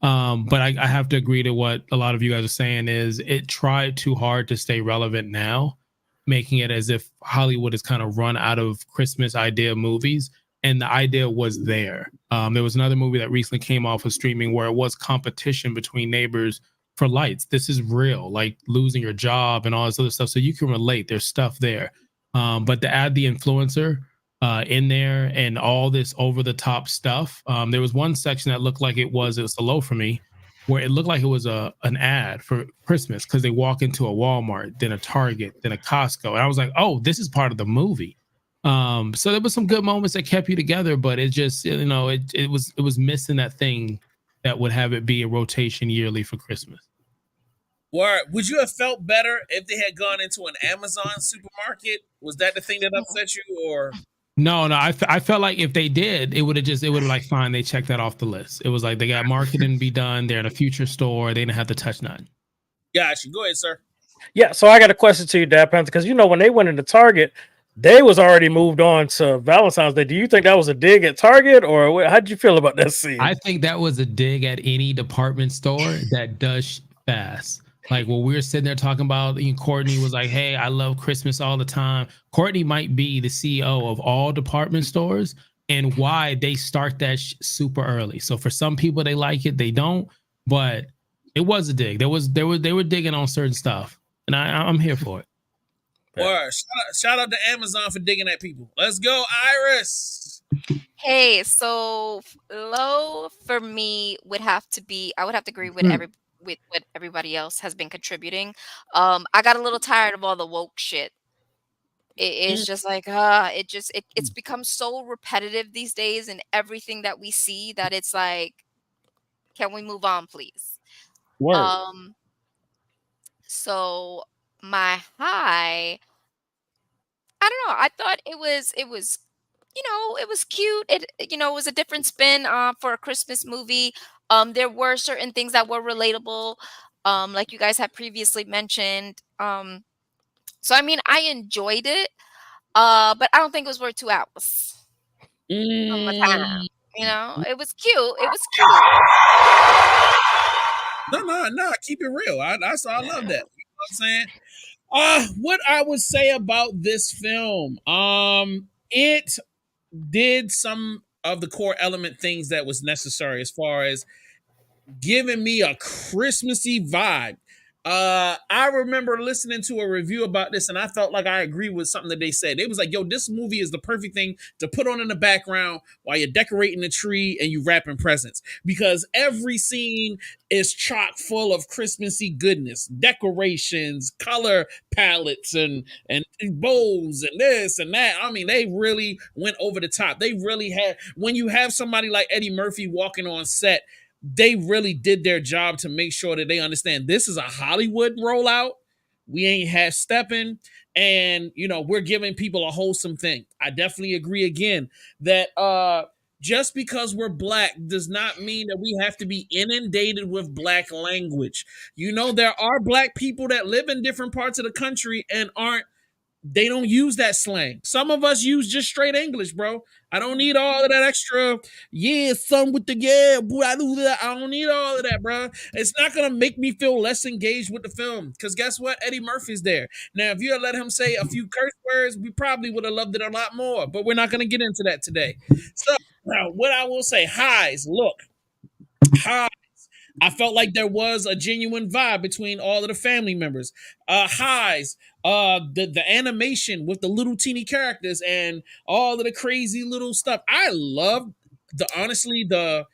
But I have to agree to what a lot of you guys are saying is it tried too hard to stay relevant now, making it as if Hollywood has kind of run out of Christmas idea movies. And the idea was there. There was another movie that recently came off of streaming where it was competition between neighbors for lights. This is real, like losing your job and all this other stuff. So you can relate. There's stuff there. But to add the influencer in there and all this over the top stuff, there was one section that looked like it was a low for me, where it looked like it was an ad for Christmas because they walk into a Walmart, then a Target, then a Costco. And I was like, oh, this is part of the movie. So there was some good moments that kept you together, but it just, it was missing that thing that would have it be a rotation yearly for Christmas. Would you have felt better if they had gone into an Amazon supermarket? Was that the thing that upset you, or? No, I felt like if they did, it would have like, fine, they checked that off the list. It was like they got marketing to be done. They're in a future store. They didn't have to touch nothing. Gotcha. Go ahead, sir. Yeah, so I got a question to you, Dad Panther, because when they went into Target, they was already moved on to Valentine's Day. Do you think that was a dig at Target, or how did you feel about that scene? I think that was a dig at any department store that does fast. Like when we were sitting there talking about, Courtney was like, hey, I love Christmas all the time. Courtney might be the CEO of all department stores, and why they start that super early. So for some people, they like it, they don't, but it was a dig. They were digging on certain stuff, and I'm here for it. Or shout out to Amazon for digging at people. Let's go, Iris. Hey, so low for me would have to be, I would have to agree with with what everybody else has been contributing. I got a little tired of all the woke shit. It's just like it's become so repetitive these days in everything that we see that it's like, can we move on, please? Word. So my high, I don't know. I thought it was it was cute. It was a different spin for a Christmas movie. There were certain things that were relatable, like you guys had previously mentioned. So I mean, I enjoyed it, but I don't think it was worth 2 hours of my time. It was cute. It was cute. No. Keep it real. I love that. You know what I'm saying? What I would say about this film, it did some of the core element things that was necessary as far as giving me a Christmassy vibe. I remember listening to a review about this, and I felt like I agree with something that they said. It was like, yo, this movie is the perfect thing to put on in the background while you're decorating the tree and you wrapping presents, because every scene is chock full of Christmassy goodness, decorations, color palettes, and bows and this and that. I mean, they really went over the top. They really had, when you have somebody like Eddie Murphy walking on set, they really did their job to make sure that they understand this is a Hollywood rollout, We ain't half stepping, and we're giving people a wholesome thing. I definitely agree again that just because we're black does not mean that we have to be inundated with black language. There are black people that live in different parts of the country and they don't use that slang. Some of us use just straight English, bro. I don't need all of that extra, yeah, some with the yeah, boy, I do that. I don't need all of that, bro. It's not gonna make me feel less engaged with the film. Because guess what? Eddie Murphy's there. Now, if you had let him say a few curse words, we probably would have loved it a lot more. But we're not gonna get into that today. So now, what I will say, highs, look, highs. I felt like there was a genuine vibe between all of the family members. Highs, the animation with the little teeny characters and all of the crazy little stuff. I love the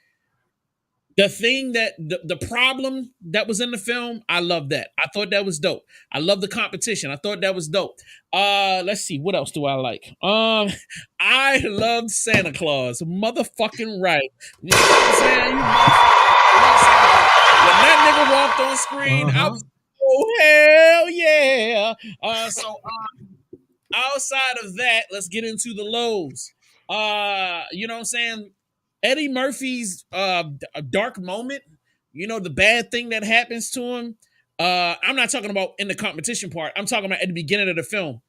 thing that the problem that was in the film. I love that. I thought that was dope. I love the competition. I thought that was dope. Let's see, what else do I like? I loved Santa Claus, motherfucking right. You know what I'm saying? I love Santa Claus. When that nigga walked on screen, I was, oh hell yeah. Outside of that, let's get into the lows. You know what I'm saying? Eddie Murphy's dark moment, the bad thing that happens to him. I'm not talking about in the competition part. I'm talking about at the beginning of the film.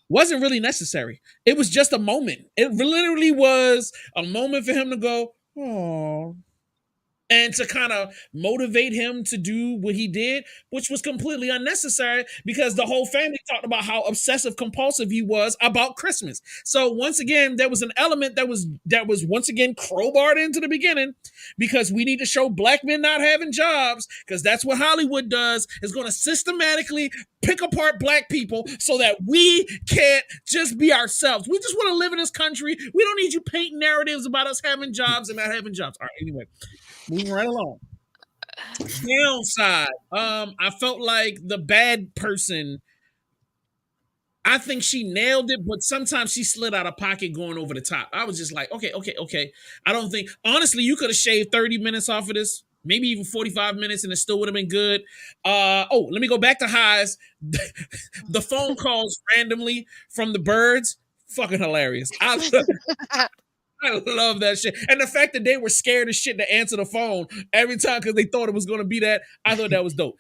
Wasn't really necessary. It was just a moment. It literally was a moment for him to go, oh, and to kind of motivate him to do what he did, which was completely unnecessary because the whole family talked about how obsessive compulsive he was about Christmas. So once again, there was an element that was once again crowbarred into the beginning because we need to show black men not having jobs because that's what Hollywood does, is going to systematically pick apart black people so that we can't just be ourselves. We just want to live in this country. We don't need you painting narratives about us having jobs and not having jobs. All right, anyway. Moving right along. Downside. I felt like the bad person, I think she nailed it, but sometimes she slid out of pocket going over the top. I was just like, okay. I don't think, honestly, you could have shaved 30 minutes off of this, maybe even 45 minutes, and it still would have been good. Let me go back to highs. The phone calls randomly from the birds, fucking hilarious. I love that shit. And the fact that they were scared as shit to answer the phone every time because they thought it was going to be that, I thought that was dope.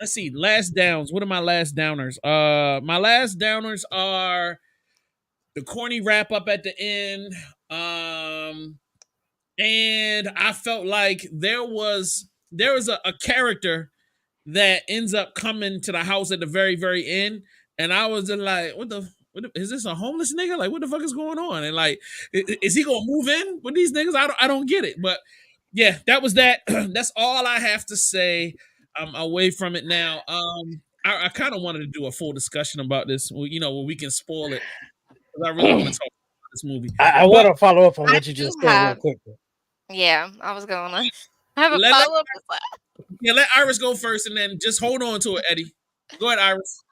Let's see. Last downs. What are my last downers? My last downers are the corny wrap up at the end. And I felt like there was a character that ends up coming to the house at the very, very end. And I was just like, what is this a homeless nigga? Like, what the fuck is going on? And like, is he gonna move in with these niggas? I don't get it. But yeah, that was that. That's all I have to say. I'm away from it now. I kind of wanted to do a full discussion about this, where we can spoil it. Because I really want to talk about this movie. I want to follow up on what you just said real quick. Yeah, I was gonna have a Let- follow up. Yeah, let Iris go first, and then just hold on to it, Eddie. Go ahead, Iris.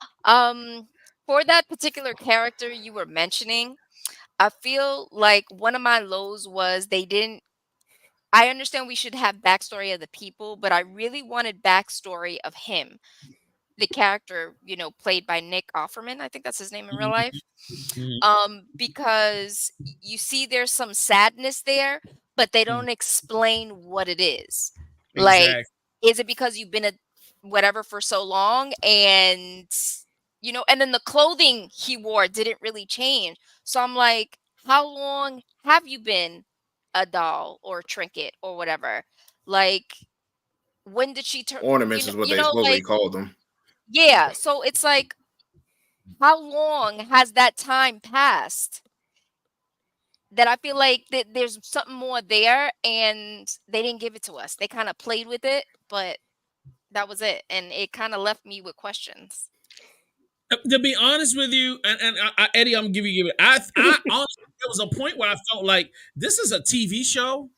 For that particular character you were mentioning, I feel like one of my lows was they didn't. I understand we should have backstory of the people, but I really wanted backstory of him, the character, played by Nick Offerman. I think that's his name in real life. Because you see there's some sadness there, but they don't explain what it is. Like, Exactly. is it because you've been a whatever for so long and and then the clothing he wore didn't really change. So I'm like, how long have you been a doll or a trinket or whatever? Like, when did she turn Ornaments is what they like, called them. yeah, so it's like, how long has that time passed that I feel like that there's something more there and they didn't give it to us. They kind of played with it, but that was it. And it kind of left me with questions. To be honest with you, and Eddie, I'm gonna give you it. I honestly, there was a point where I felt like this is a TV show,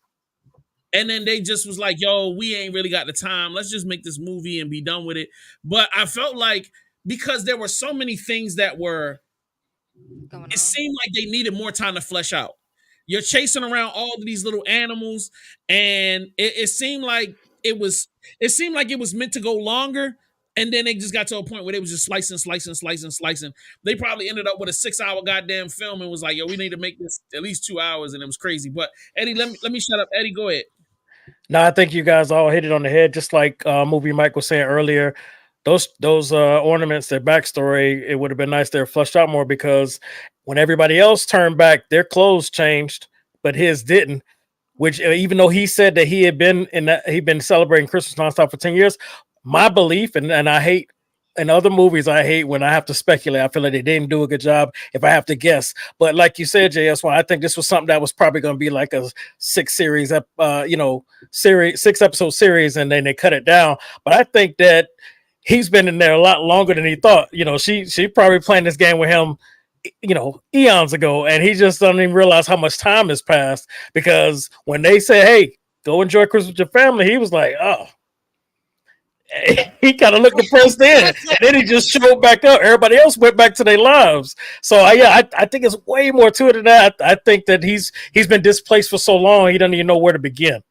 and then they just was like, "Yo, we ain't really got the time. Let's just make this movie and be done with it." But I felt like because there were so many things that were, it seemed like they needed more time to flesh out. You're chasing around all of these little animals, and it seemed like it was meant to go longer. And then they just got to a point where they was just slicing. They probably ended up with a 6-hour goddamn film and was like, "Yo, we need to make this at least 2 hours," and it was crazy. But Eddie, let me shut up. Eddie, go ahead. No, I think you guys all hit it on the head. Just like movie Mike was saying earlier, those ornaments, their backstory, it would have been nice they're flushed out more because when everybody else turned back, their clothes changed, but his didn't. Which even though he said that he'd been celebrating Christmas nonstop for 10 years, my belief, and I hate in other movies, I hate when I have to speculate. I feel like they didn't do a good job if I have to guess. But like you said, JS1, I think this was something that was probably going to be like a 6-episode series, and then they cut it down. But I think that he's been in there a lot longer than he thought. She probably playing this game with him, eons ago, and he just doesn't even realize how much time has passed. Because when they say, "Hey, go enjoy Christmas with your family," he was like, "Oh." He kind of looked depressed then, and then he just showed back up. Everybody else went back to their lives. So I think it's way more to it than that. I think that he's been displaced for so long he doesn't even know where to begin.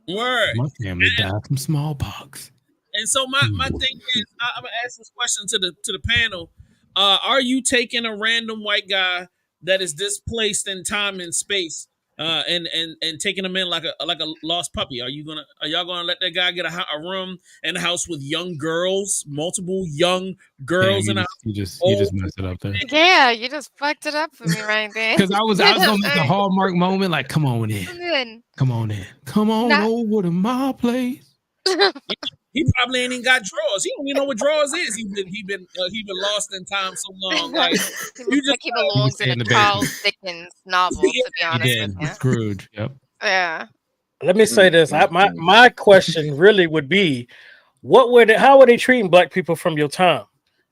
Word. My family died from smallpox. And so my thing is, I'm gonna ask this question to the panel. Are you taking a random white guy that is displaced in time and space, and taking him in like a lost puppy? Are y'all gonna let that guy get a room in the house with young girls, multiple young girls in the house? You just messed it up there. Yeah, you just fucked it up for me right there. Because I was gonna make a Hallmark moment, like, come on in, come on over to my place. He probably ain't even got drawers. He don't even know what drawers is. He been lost in time so long. Like he belongs in a Charles Dickens novel. To be honest with you, Scrooge. Yep. Yeah. Let me say this. My question really would be, how are they treating black people from your time?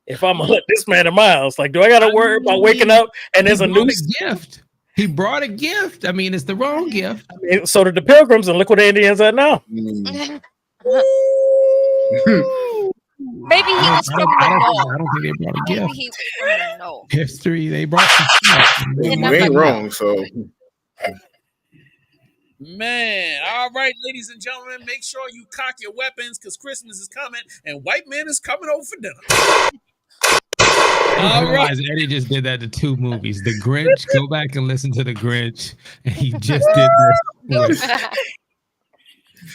If I'm gonna let this man in my house, like, do I gotta worry about waking up and there's a new gift? He brought a gift. I mean, it's the wrong gift. So did the Pilgrims, and look where the Indians at now. Maybe he was from the north. I don't think they brought a gift. Maybe he was from the north. History, they brought some We ain't wrong, so. Man, all right, ladies and gentlemen, make sure you cock your weapons because Christmas is coming and white man is coming over for dinner. All right. Eddie just did that to 2 movies. The Grinch, go back and listen to The Grinch. And he just did this.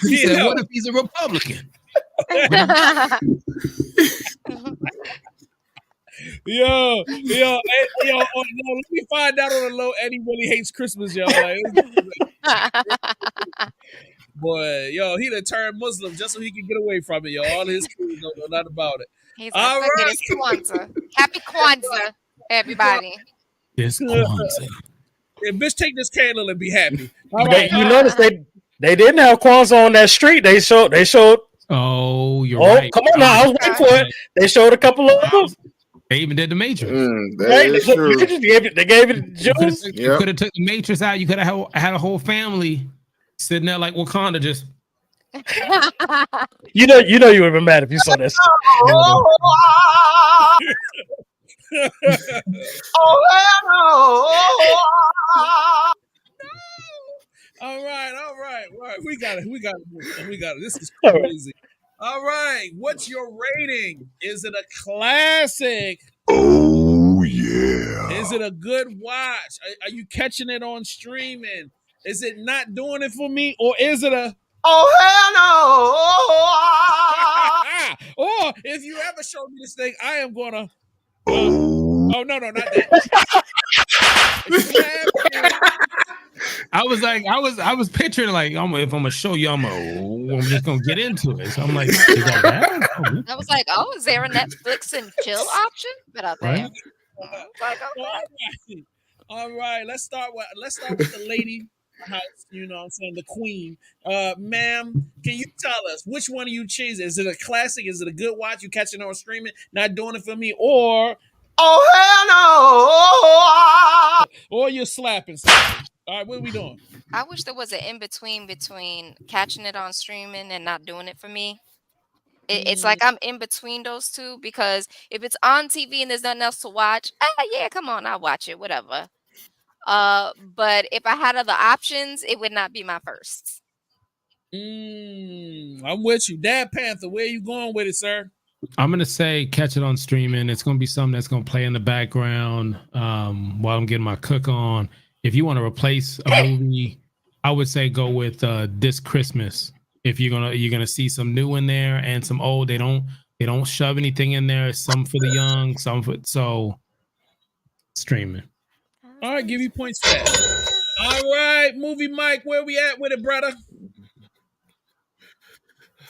He said, what if he's a Republican? Yo, let me find out on the low. Eddie really hates Christmas, y'all. Boy, he done turned Muslim just so he can get away from it, y'all. All his kids don't know nothing about it. He's like, all right. It's Kwanzaa. Happy Kwanzaa, everybody. It's Kwanzaa. Yeah, bitch, take this candle and be happy. All right. You notice they didn't have Kwanzaa on that street. They showed. Oh, you're right. Come on now, I was waiting for it. They showed a couple of those. They even did the Matrix. Right? They gave it juice. You could have took the Matrix out. You could have had a whole family sitting there like Wakanda just. You know you would have been mad if you saw this. All right. We got it. This is crazy. All right. What's your rating? Is it a classic? Oh, yeah. Is it a good watch? Are you catching it on streaming? Is it not doing it for me? Or is it a... Oh, hell no! Or if you ever show me this thing, I am going to... oh, no, not that. I was picturing like, if I'm gonna show you, I'm just gonna get into it. So I'm like, is that bad? I was like, oh, is there a Netflix and chill option? But out there, right? All right. Let's start with the lady house. You know what I'm saying, the queen. Ma'am, can you tell us which one of you choose? Is it a classic? Is it a good watch? You catching it on streaming? Not doing it for me, or oh hell no! Or you're slapping something. All right, what are we doing? I wish there was an in-between between catching it on streaming and not doing it for me. It's like I'm in between those two, because if it's on TV and there's nothing else to watch, yeah, come on, I'll watch it, whatever. But if I had other options, it would not be my first. I'm with you. Dad Panther, where you going with it, sir? I'm gonna say catch it on streaming. It's gonna be something that's gonna play in the background while I'm getting my cook on. If you want to replace a movie, I would say go with This Christmas. If you're gonna see some new in there and some old. They don't shove anything in there. Some for the young, some for streaming. All right, give you points for that. All right, movie Mike, where we at with it, brother?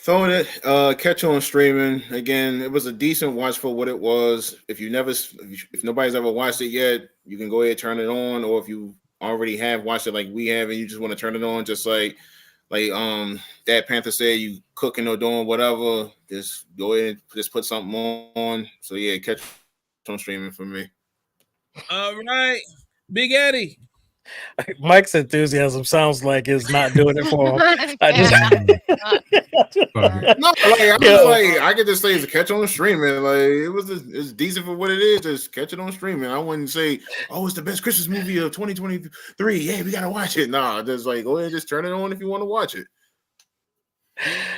Throwing it, catch on streaming again. It was a decent watch for what it was. If nobody's ever watched it yet, you can go ahead and turn it on. Or if you already have watched it like we have, and you just want to turn it on, just like Dad Panther said, you cooking or doing whatever, just go ahead and just put something on. So yeah, catch on streaming for me. All right, Big Eddie. Mike's enthusiasm sounds like it's not doing it for him. I could just say it's a catch on streaming. Like it's decent for what it is. Just catch it on streaming. I wouldn't say, oh, it's the best Christmas movie of 2023. Yeah, we gotta watch it. Nah, just like go ahead and just turn it on if you want to watch it.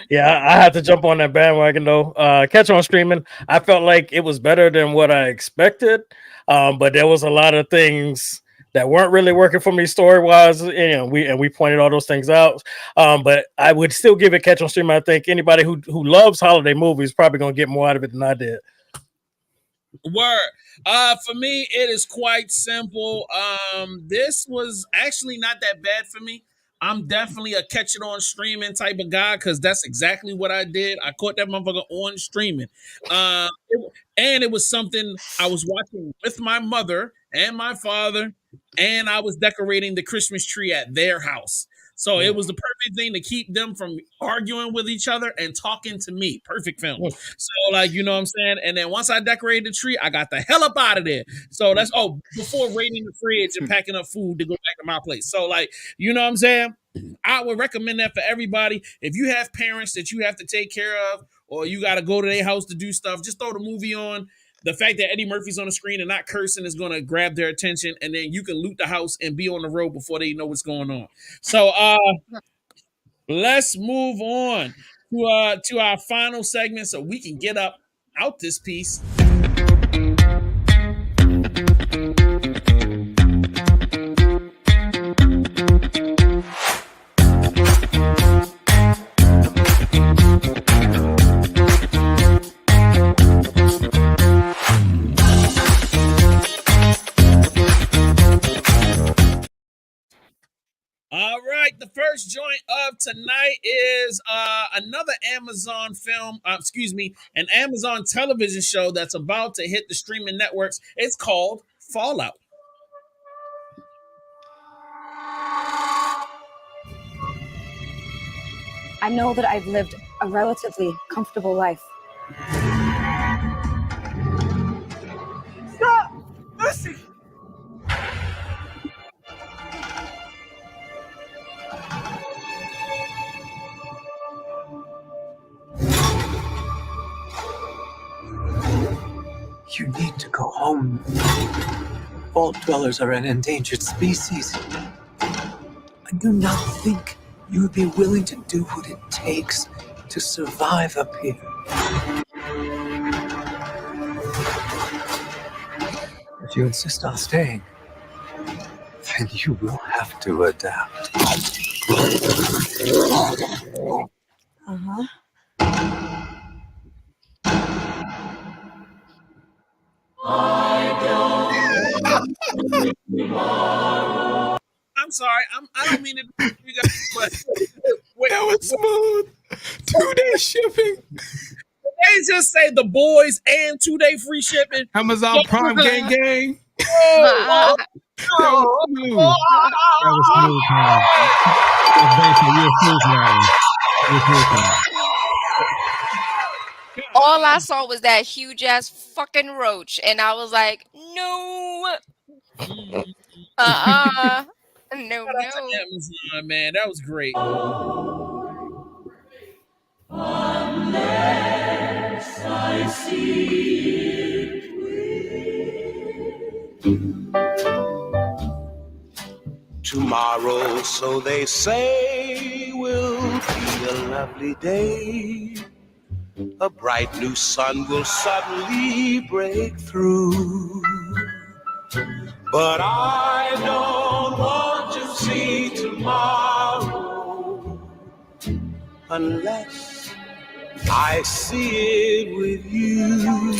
Yeah, I had to jump on that bandwagon though. Catch on streaming. I felt like it was better than what I expected, but there was a lot of things that weren't really working for me story wise. We pointed all those things out. But I would still give it catch on streaming. I think anybody who loves holiday movies is probably gonna get more out of it than I did. Word. For me, it is quite simple. This was actually not that bad for me. I'm definitely a catch it on streaming type of guy because that's exactly what I did. I caught that motherfucker on streaming. And it was something I was watching with my mother and my father, and I was decorating the Christmas tree at their house. So it was the perfect thing to keep them from arguing with each other and talking to me. Perfect film. So, like, you know what I'm saying? And then once I decorated the tree, I got the hell up out of there. So that's before raiding the fridge and packing up food to go back to my place. So, like, you know what I'm saying? I would recommend that for everybody. If you have parents that you have to take care of, or you got to go to their house to do stuff, just throw the movie on. The fact that Eddie Murphy's on the screen and not cursing is going to grab their attention, and then you can loot the house and be on the road before they know what's going on. So let's move on to our final segment so we can get out this piece. All right, the first joint of tonight is another Amazon film, an Amazon television show that's about to hit the streaming networks. It's called Fallout. I know that I've lived a relatively comfortable life. Stop! Lucy! You need to go home. Vault dwellers are an endangered species. I do not think you would be willing to do what it takes to survive up here. If you insist on staying, then you will have to adapt. Uh-huh. I'm sorry. I don't mean to do you guys, but wait, that was smooth. 2-day shipping. They just say The Boys and 2-day free shipping. Amazon Prime gang. Oh, that was smooth. That was smooth, man. You're smooth now. All I saw was that huge ass fucking roach, and I was like, no. No. Amazon, man, that was great. Unless I see it. Tomorrow, so they say, will be a lovely day. a bright new sun will suddenly break through. But I don't want to see tomorrow unless I see it with you.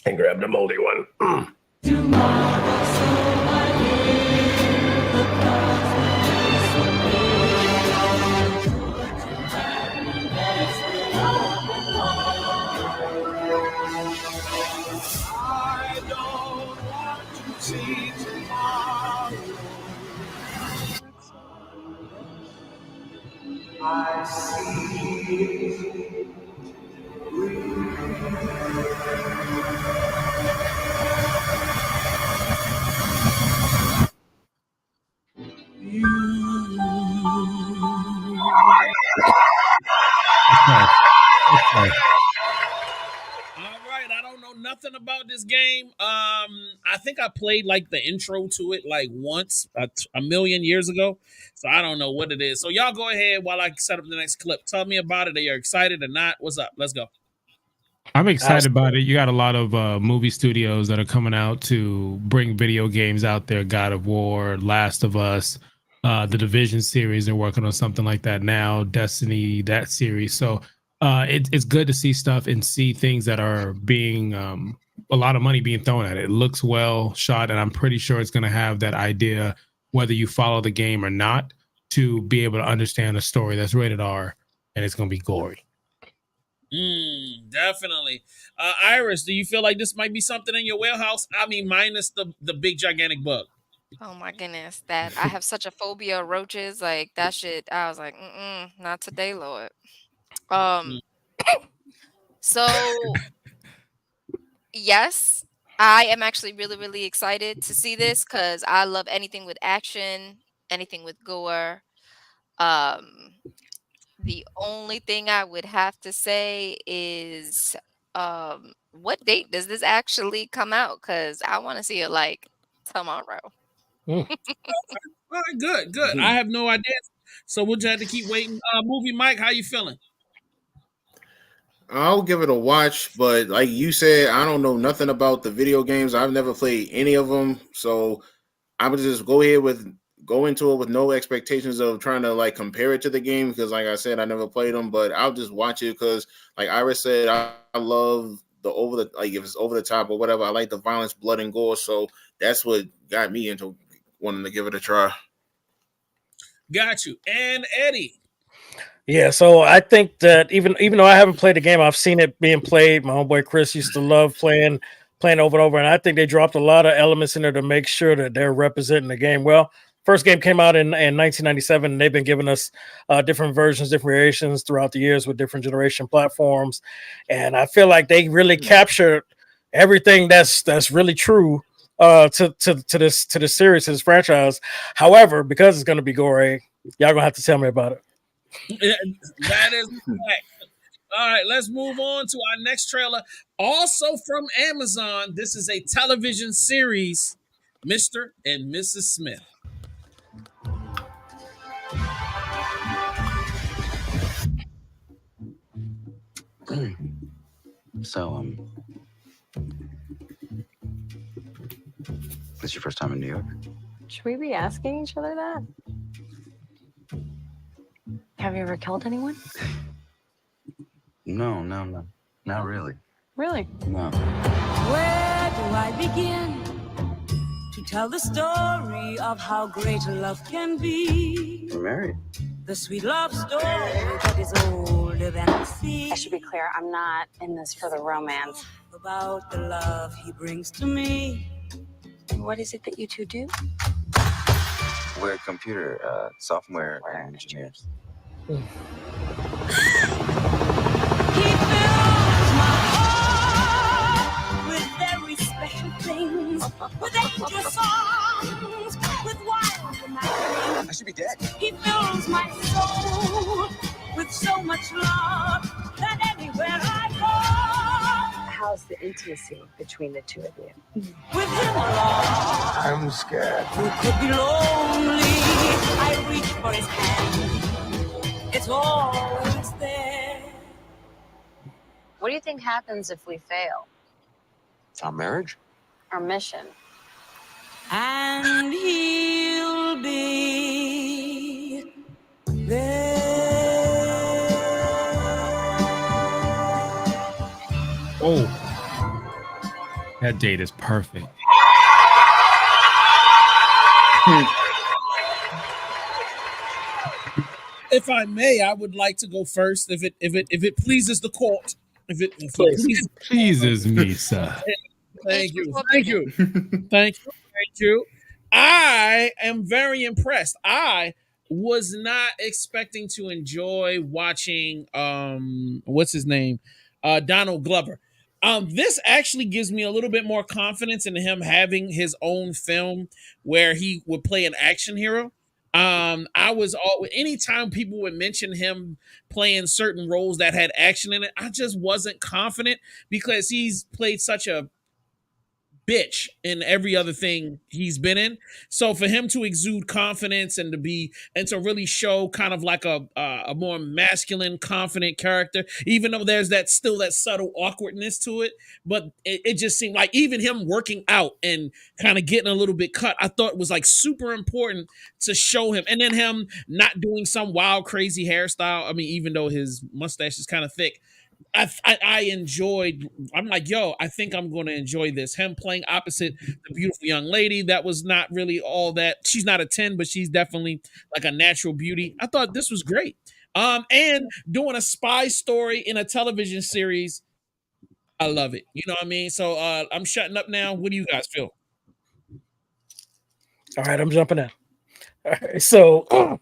And grab the moldy one. I don't want to see tomorrow. I see All right, I don't know nothing about this game. I think I played like the intro to it like once a million years ago, so I don't know what it is. So y'all go ahead while I set up the next clip. Tell me about it. Are you excited or not? What's up? Let's go. I'm excited about it. You got a lot of movie studios that are coming out to bring video games out there. God of War, Last of Us, the Division series. They're working on something like that now. Destiny, that series. So it's good to see stuff and see things that are being a lot of money being thrown at it. It looks well shot, and I'm pretty sure it's going to have that idea, whether you follow the game or not, to be able to understand a story that's rated R, and it's going to be gory. Definitely. Iris, do you feel like this might be something in your wheelhouse? I mean, minus the big gigantic bug. Oh my goodness, that I have such a phobia of roaches. Like that shit, I was like, not today, Lord. So yes, I am actually really, really excited to see this because I love anything with action, anything with gore. Um, the only thing I would have to say is, what date does this actually come out? Because I want to see it like tomorrow. All right, good. I have no idea, so we'll just have to keep waiting. Movie Mike, how you feeling? I'll give it a watch, but like you said, I don't know nothing about the video games. I've never played any of them, so I would just go into it with no expectations of trying to like compare it to the game because, like I said, I never played them. But I'll just watch it because, like Iris said, I love if it's over the top or whatever. I like the violence, blood, and gore. So that's what got me into wanting to give it a try. Got you. And Eddie. Yeah, so I think that even though I haven't played the game, I've seen it being played. My homeboy Chris used to love playing over and over, and I think they dropped a lot of elements in there to make sure that they're representing the game well. First game came out in 1997, and they've been giving us different versions, different variations throughout the years with different generation platforms, and I feel like they really captured everything that's really true to this series, to this franchise. However, because it's going to be gory, y'all gonna have to tell me about it. That is correct. All right, let's move on to our next trailer. Also from Amazon, this is a television series, Mr. and Mrs. Smith. So, this is your first time in New York? Should we be asking each other that? Have you ever killed anyone? No, not really. Really? No. Where do I begin to tell the story of how great love can be? You're married. The sweet love story that is older than the sea. I should be clear, I'm not in this for the romance. About the love he brings to me. What is it that you two do? We're computer software engineers. He fills my heart with very special things, with angel songs, with wild imaginings. I should be dead. He fills my soul with so much love that anywhere I go. How's the intimacy between the two of you? With him along, I'm scared. who could be lonely? I reach for his hand. always there. What do you think happens if we fail? Our marriage? Our mission. And he'll be there. Oh, that date is perfect. If I may, I would like to go first. If it pleases the court. If it Pleases me, sir. Thank you. Thank you. I am very impressed. I was not expecting to enjoy watching what's his name? Donald Glover. This actually gives me a little bit more confidence in him having his own film where he would play an action hero. I was all anytime people would mention him playing certain roles that had action in it, I just wasn't confident because he's played such a bitch in every other thing he's been in. So for him to exude confidence and to really show kind of like a more masculine, confident character, even though there's that subtle awkwardness to it, but it just seemed like even him working out and kind of getting a little bit cut, I thought was like super important to show him. And then him not doing some wild, crazy hairstyle. I mean, even though his mustache is kind of thick, I enjoyed. I'm like, yo, I think I'm going to enjoy this. Him playing opposite the beautiful young lady that was not really all that. She's not a 10, but she's definitely like a natural beauty. I thought this was great. And doing a spy story in a television series, I love it. You know what I mean? So I'm shutting up now. What do you guys feel? All right, I'm jumping in. All right, so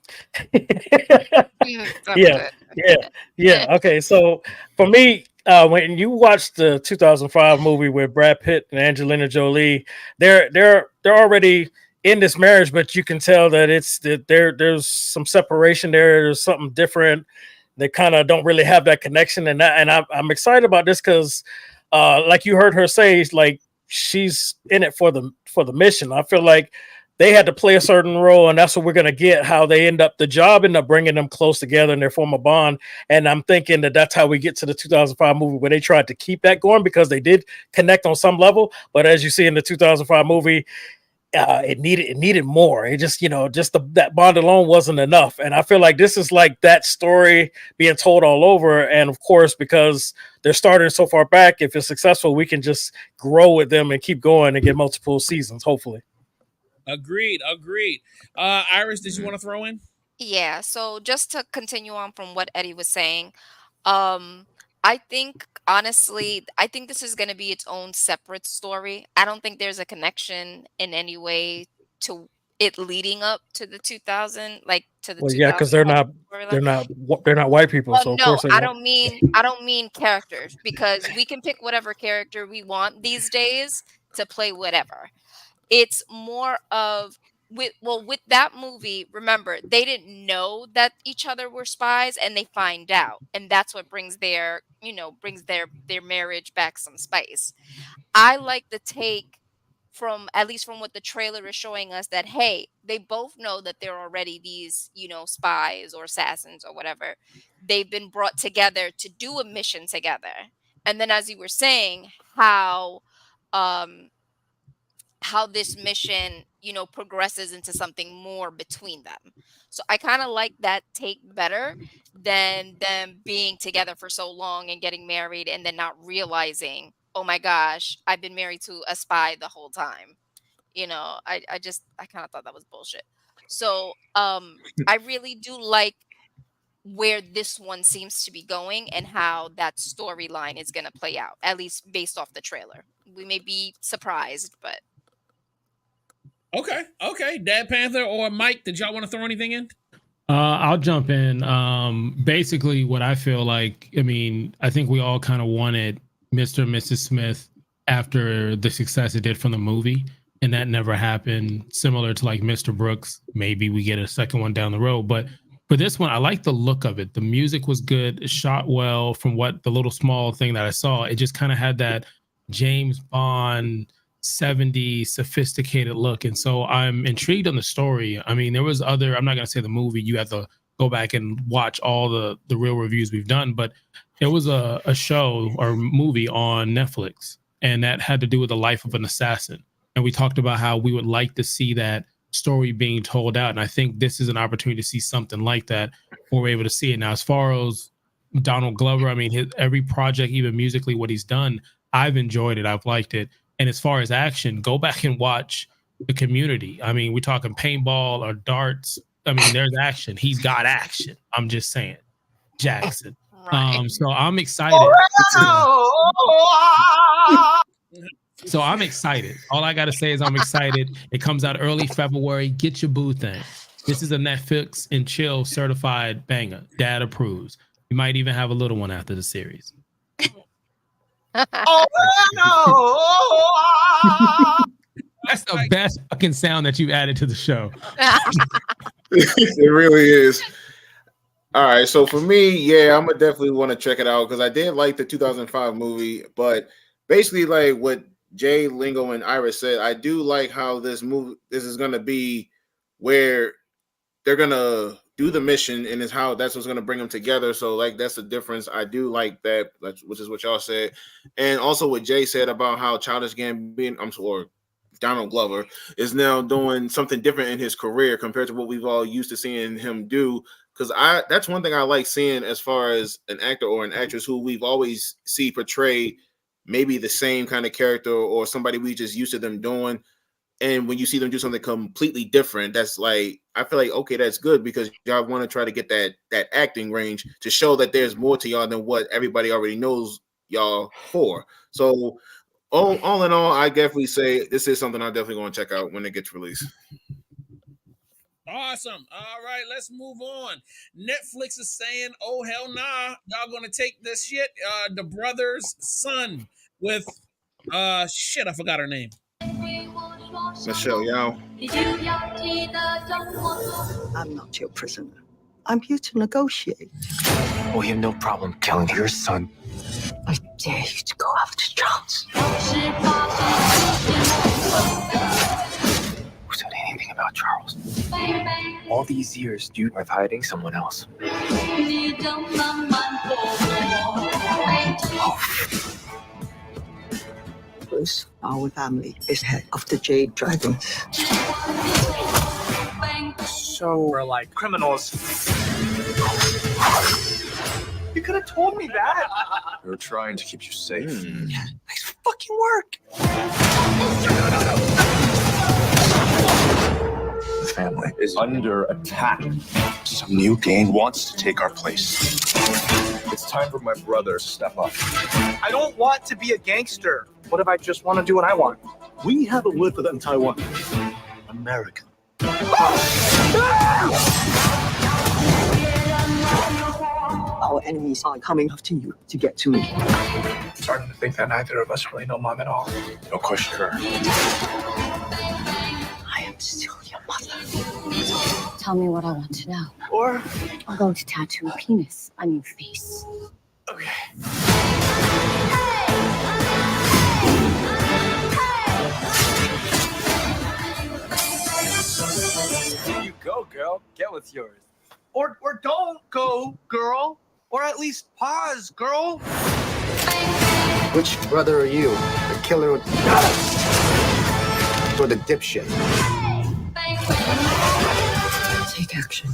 yeah. Okay, so for me, when you watch the 2005 movie with Brad Pitt and Angelina Jolie, they're already in this marriage, but you can tell that there's some separation there. There's something different. They kind of don't really have that connection, and I'm excited about this because, like you heard her say, like she's in it for the mission. I feel like they had to play a certain role, and that's what we're going to get, how the job ended up bringing them close together and they form a bond. And I'm thinking that that's how we get to the 2005 movie where they tried to keep that going because they did connect on some level. But as you see in the 2005 movie, it needed more. It just, that bond alone wasn't enough. And I feel like this is like that story being told all over. And of course, because they're starting so far back, if it's successful, we can just grow with them and keep going and get multiple seasons, hopefully. Agreed. Iris, did you want to throw in? Yeah, so just to continue on from what Eddie was saying, I think honestly, I think this is going to be its own separate story. I don't think there's a connection in any way to it leading up to the 2000, like to the Well, yeah, because they're not white people, Well, so of no, course they I won't. don't mean characters because we can pick whatever character we want these days to play whatever. It's more of with that movie, remember, they didn't know that each other were spies and they find out. And that's what brings their marriage back some spice. I like the take from at least from what the trailer is showing us that hey, they both know that they're already these, spies or assassins or whatever. They've been brought together to do a mission together. And then as you were saying, how this mission, progresses into something more between them. So I kind of like that take better than them being together for so long and getting married and then not realizing, oh my gosh, I've been married to a spy the whole time. I kind of thought that was bullshit. So I really do like where this one seems to be going and how that storyline is going to play out, at least based off the trailer. We may be surprised, but Okay. Dad Panther or Mike, did y'all want to throw anything in? I'll jump in. Basically, what I feel like, I think we all kind of wanted Mr. and Mrs. Smith after the success it did from the movie, and that never happened. Similar to like Mr. Brooks, maybe we get a second one down the road. But for this one, I like the look of it. The music was good, it shot well. From what the little small thing that I saw, it just kind of had that James Bond 70 sophisticated look, and so I'm intrigued on the story. There was I'm not gonna say the movie, you have the go back and watch all the real reviews we've done. But there was a show or movie on Netflix, and that had to do with the life of an assassin. And we talked about how we would like to see that story being told out. And I think this is an opportunity to see something like that where we're able to see it. Now, as far as Donald Glover, I mean, every project, even musically, what he's done, I've enjoyed it. I've liked it. And as far as action, go back and watch The Community. I mean, we're talking paintball or darts. I mean, there's action. He's got action. I'm just saying. Jackson. So I'm excited. So I'm excited. All I got to say is I'm excited. It comes out early February. Get your boo thing. This is a Netflix and chill certified banger. Dad approves. You might even have a little one after the series. That's the best fucking sound that you've added to the show. It really is. All right, so for me, yeah, I'm gonna definitely want to check it out because I did like the 2005 movie, but basically, like what Jay, Lingo, and Iris said, I do like how this is gonna be where they're gonna do the mission, and is how that's what's gonna bring them together. So, like, that's the difference. I do like that, which is what y'all said, and also what Jay said about how Childish Gambino, or Donald Glover, is now doing something different in his career compared to what we've all used to seeing him do. Because that's one thing I like seeing as far as an actor or an actress who we've always see portray maybe the same kind of character or somebody we just used to them doing. And when you see them do something completely different, that's like, I feel like, okay, that's good because y'all want to try to get that acting range to show that there's more to y'all than what everybody already knows y'all for. So all in all, I definitely say this is something I definitely want to check out when it gets released. Awesome. All right, let's move on. Netflix is saying, oh, hell nah. Y'all gonna take this shit. The Brother's Son with, shit, I forgot her name. Michelle Yao. I'm not your prisoner. I'm here to negotiate. We have no problem killing your son. I dare you to go after Charles. Who said anything about Charles? All these years, you are hiding someone else. Bruce, our family is head of the Jade Dragons. So we're like criminals. You could have told me that. We were trying to keep you safe. Nice fucking work. The family is under attack. Some new gang wants to take our place. It's time for my brother to step up. I don't want to be a gangster. What if I just want to do what I want? We have a word for that in Taiwan. American. Our enemies are coming after you to get to me. I'm starting to think that neither of us really know Mom at all. No question her. I am still your mother. Tell me what I want to know. Or I'm going to tattoo a penis on your face. okay. You go, girl. Get what's yours. Or don't go, girl. Or at least pause, girl. Which brother are you? The killer or the dipshit? take action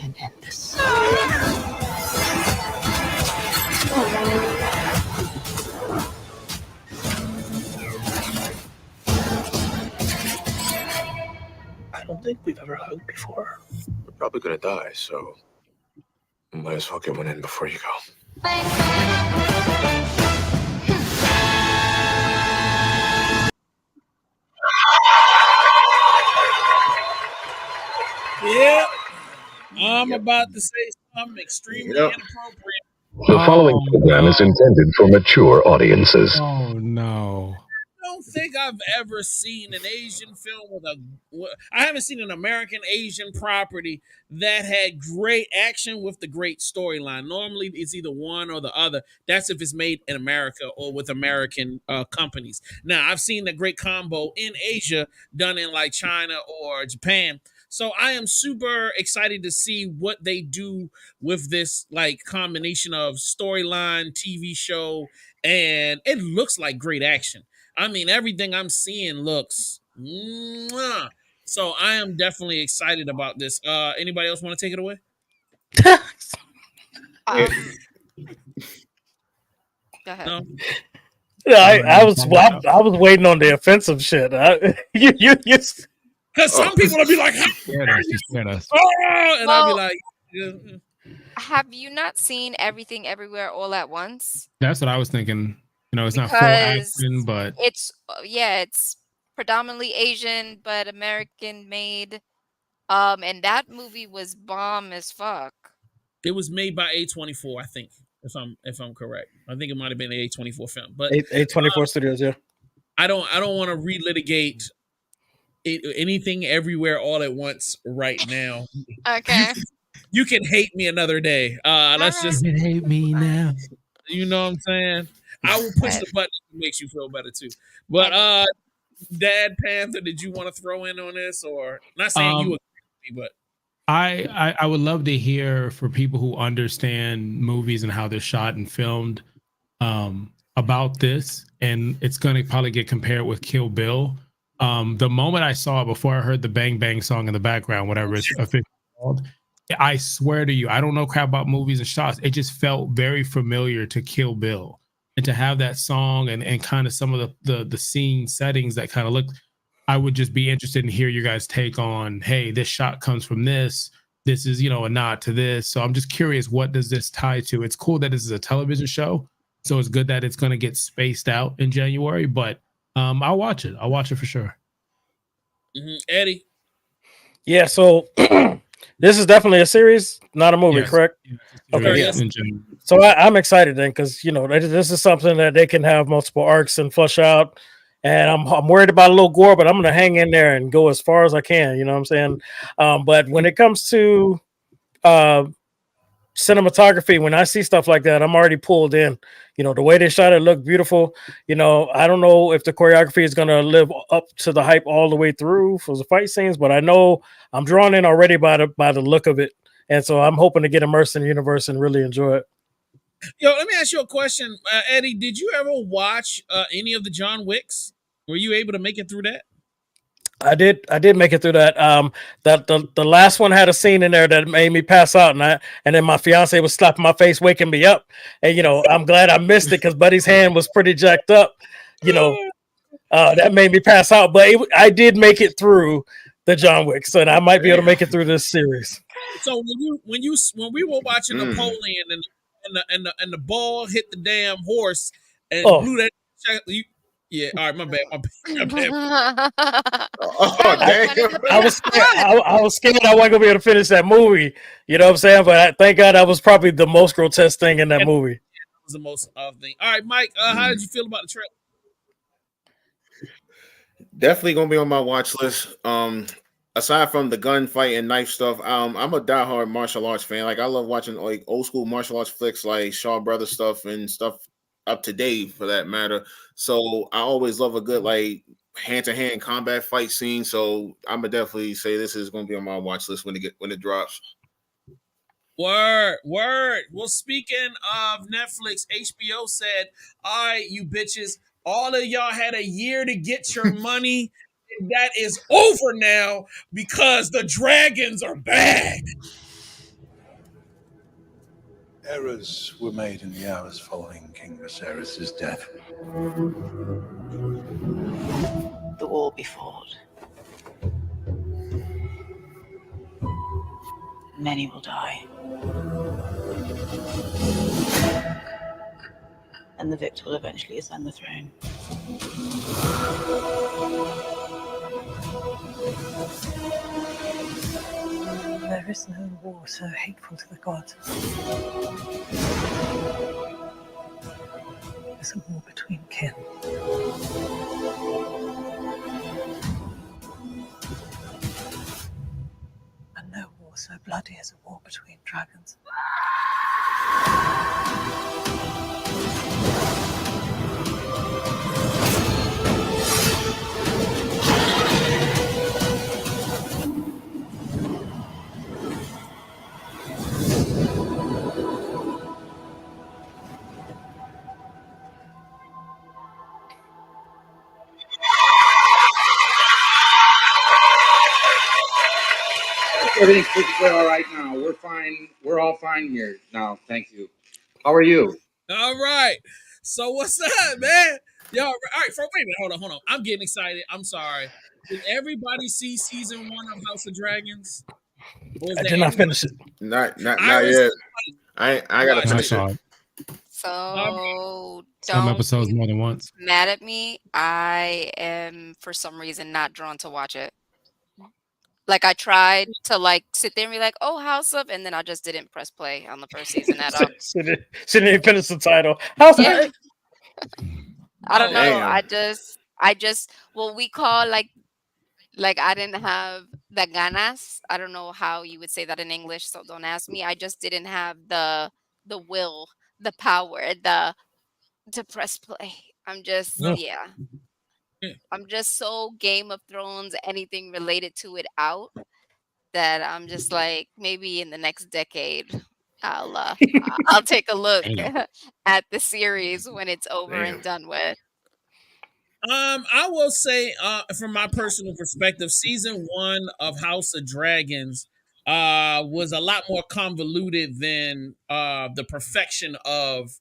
and end this. I don't think we've ever hugged before. We're probably gonna die, so might as well get one in before you go. Yeah, I'm about to say something extremely inappropriate. The following program is intended for mature audiences. Oh no. I don't think I've ever seen an Asian film I haven't seen an American Asian property that had great action with the great storyline. Normally it's either one or the other. That's if it's made in America or with American companies. Now I've seen the great combo in Asia done in like China or Japan. So I am super excited to see what they do with this like combination of storyline, TV show, and it looks like great action. I mean, everything I'm seeing looks. Mwah. So I am definitely excited about this. Anybody else want to take it away? Go ahead. No. Yeah, I was waiting on the offensive shit. You Because some people will be like, "How dare you?" And I'll be Well, like, yeah. have you not seen Everything Everywhere All at Once? That's what I was thinking. You know, it's not full Because action, but it's it's predominantly Asian but American made. And that movie was bomb as fuck. It was made by A24, I think, if I'm correct. I think it might have been an A24 film, but A24 Studios, yeah. I don't want to relitigate anything everywhere all at once right now. Okay. You can hate me another day. Let's just hate me now. You know what I'm saying? I will push the button that makes you feel better too. But Dad Panther, did you want to throw in on this, or not saying you agree with me, but I would love to hear for people who understand movies and how they're shot and filmed about this, and it's going to probably get compared with Kill Bill. The moment I saw it, before I heard the Bang Bang song in the background, whatever it's officially called, I swear to you, I don't know crap about movies and shots. It just felt very familiar to Kill Bill, and to have that song and kind of some of the scene settings that kind of look. I would just be interested in hear you guys take on, hey, this shot comes from this. This is, a nod to this. So I'm just curious, what does this tie to? It's cool that this is a television show, so it's good that it's going to get spaced out in January. But I'll watch it. I'll watch it for sure. Eddie. Yeah. So this is definitely a series, not a movie, correct? Okay. Yes. So I'm excited then, because this is something that they can have multiple arcs and flush out. And I'm worried about a little gore, but I'm going to hang in there and go as far as I can. You know what I'm saying? But when it comes to cinematography, when I see stuff like that, I'm already pulled in. The way they shot it looked beautiful. I don't know if the choreography is going to live up to the hype all the way through for the fight scenes, but I know I'm drawn in already by the look of it. And so I'm hoping to get immersed in the universe and really enjoy it. Yo, let me ask you a question. Eddie, did you ever watch any of the John Wicks? Were you able to make it through that? I did make it through that. That the last one had a scene in there that made me pass out, and then my fiance was slapping my face, waking me up. And I'm glad I missed it, because Buddy's hand was pretty jacked up. That made me pass out, but I did make it through the John Wick, so I might be able to make it through this series. So when we were watching Napoleon and the ball hit the damn horse and blew that. Yeah, all right, my bad. I was scared. I was scared I wasn't gonna be able to finish that movie. You know what I'm saying? But thank God that was probably the most grotesque thing in that movie. That was the most thing. All right, Mike, how did you feel about the trailer? Definitely gonna be on my watch list. Aside from the gunfight and knife stuff, I'm a diehard martial arts fan. Like, I love watching like old school martial arts flicks, like Shaw Brothers stuff and stuff up to date for that matter. So I always love a good like hand-to-hand combat fight scene. So I'm gonna definitely say this is gonna be on my watch list when it drops. Word. Well, speaking of Netflix, HBO said, all right, you bitches, all of y'all had a year to get your money. That is over now because the dragons are back. Errors were made in the hours following King Viserys' death. The war be fought. Many will die. And the victor will eventually ascend the throne. There is no war so hateful to the gods. It's a war between kin. And no war so bloody as a war between dragons. Everything's perfectly all right now. We're fine. We're all fine here now. Thank you. How are you? All right. So what's up, man? Yo, all right. For wait a minute, hold on. I'm getting excited. I'm sorry. Did everybody see season 1 of House of Dragons? Or was I that did not everybody? finish it. Not Iris, yet. I gotta watch I finish it. saw it. it. So Some don't episodes be more than once. mad at me. I am for some reason not drawn to watch it. Like I tried to like sit there and be like, "Oh, House of," and then I just didn't press play on the first season at all. She didn't even finish the title. How's Yeah, that? I don't Oh, know. Damn. I just what we call like I didn't have the ganas. I don't know how you would say that in English, so don't ask me. I just didn't have the will, the power, the to press play. I'm just Mm. yeah. yeah. I'm just so Game of Thrones, anything related to it out that I'm just like maybe in the next decade I'll take a look Damn. at the series when it's over and Damn. done with. I will say, from my personal perspective, season 1 of House of Dragons was a lot more convoluted than the perfection of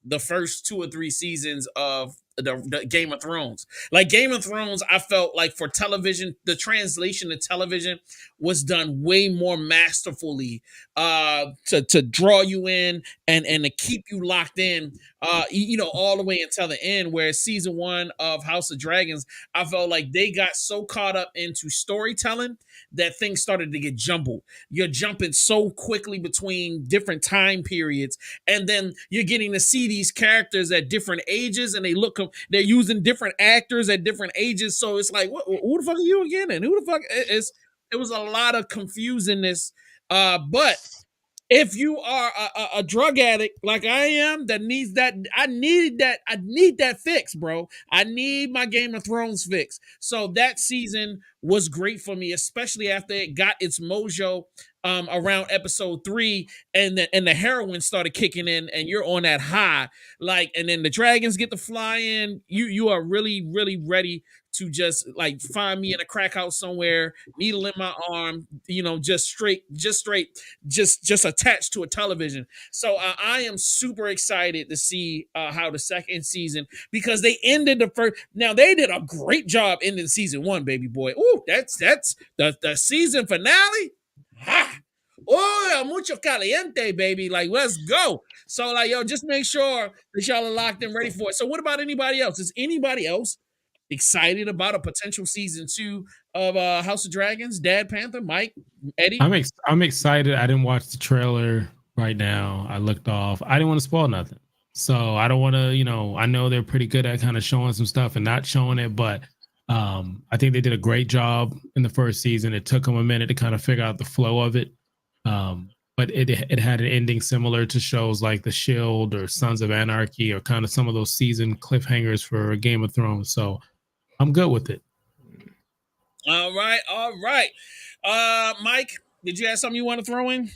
the first 2 or 3 seasons of the Game of Thrones. Like Game of Thrones, I felt like for television, the translation to television was done way more masterfully to draw you in and to keep you locked in, all the way until the end. Whereas season 1 of House of Dragons, I felt like they got so caught up into storytelling that things started to get jumbled. You're jumping so quickly between different time periods, and then you're getting to see these characters at different ages, and they're using different actors at different ages. So it's like, who the fuck are you again? And who the fuck is? It was a lot of confusingness. But if you are a drug addict like I am that needs that, I need that fix, bro. I need my Game of Thrones fix. So that season was great for me, especially after it got its mojo around episode 3, and the heroin started kicking in, and you're on that high, like, and then the dragons get to fly in. You are really, really ready to just like find me in a crack house somewhere, needle in my arm, just attached to a television. So I am super excited to see how the second season, because they ended the first. Now they did a great job ending season 1, baby boy. Ooh, that's the season finale. Ha! Oh, mucho caliente, baby. Like, let's go. So, like, yo, just make sure that y'all are locked and ready for it. So, what about anybody else? Is anybody else excited about a potential season 2 of House of Dragons? Dad Panther, Mike, Eddie? I'm excited. I didn't watch the trailer right now. I looked off. I didn't want to spoil nothing. So I don't want to, I know they're pretty good at kind of showing some stuff and not showing it, but I think they did a great job in the first season. It took them a minute to kind of figure out the flow of it. But it had an ending similar to shows like The Shield or Sons of Anarchy, or kind of some of those season cliffhangers for Game of Thrones. So I'm good with it. All right. Mike, did you have something you want to throw in?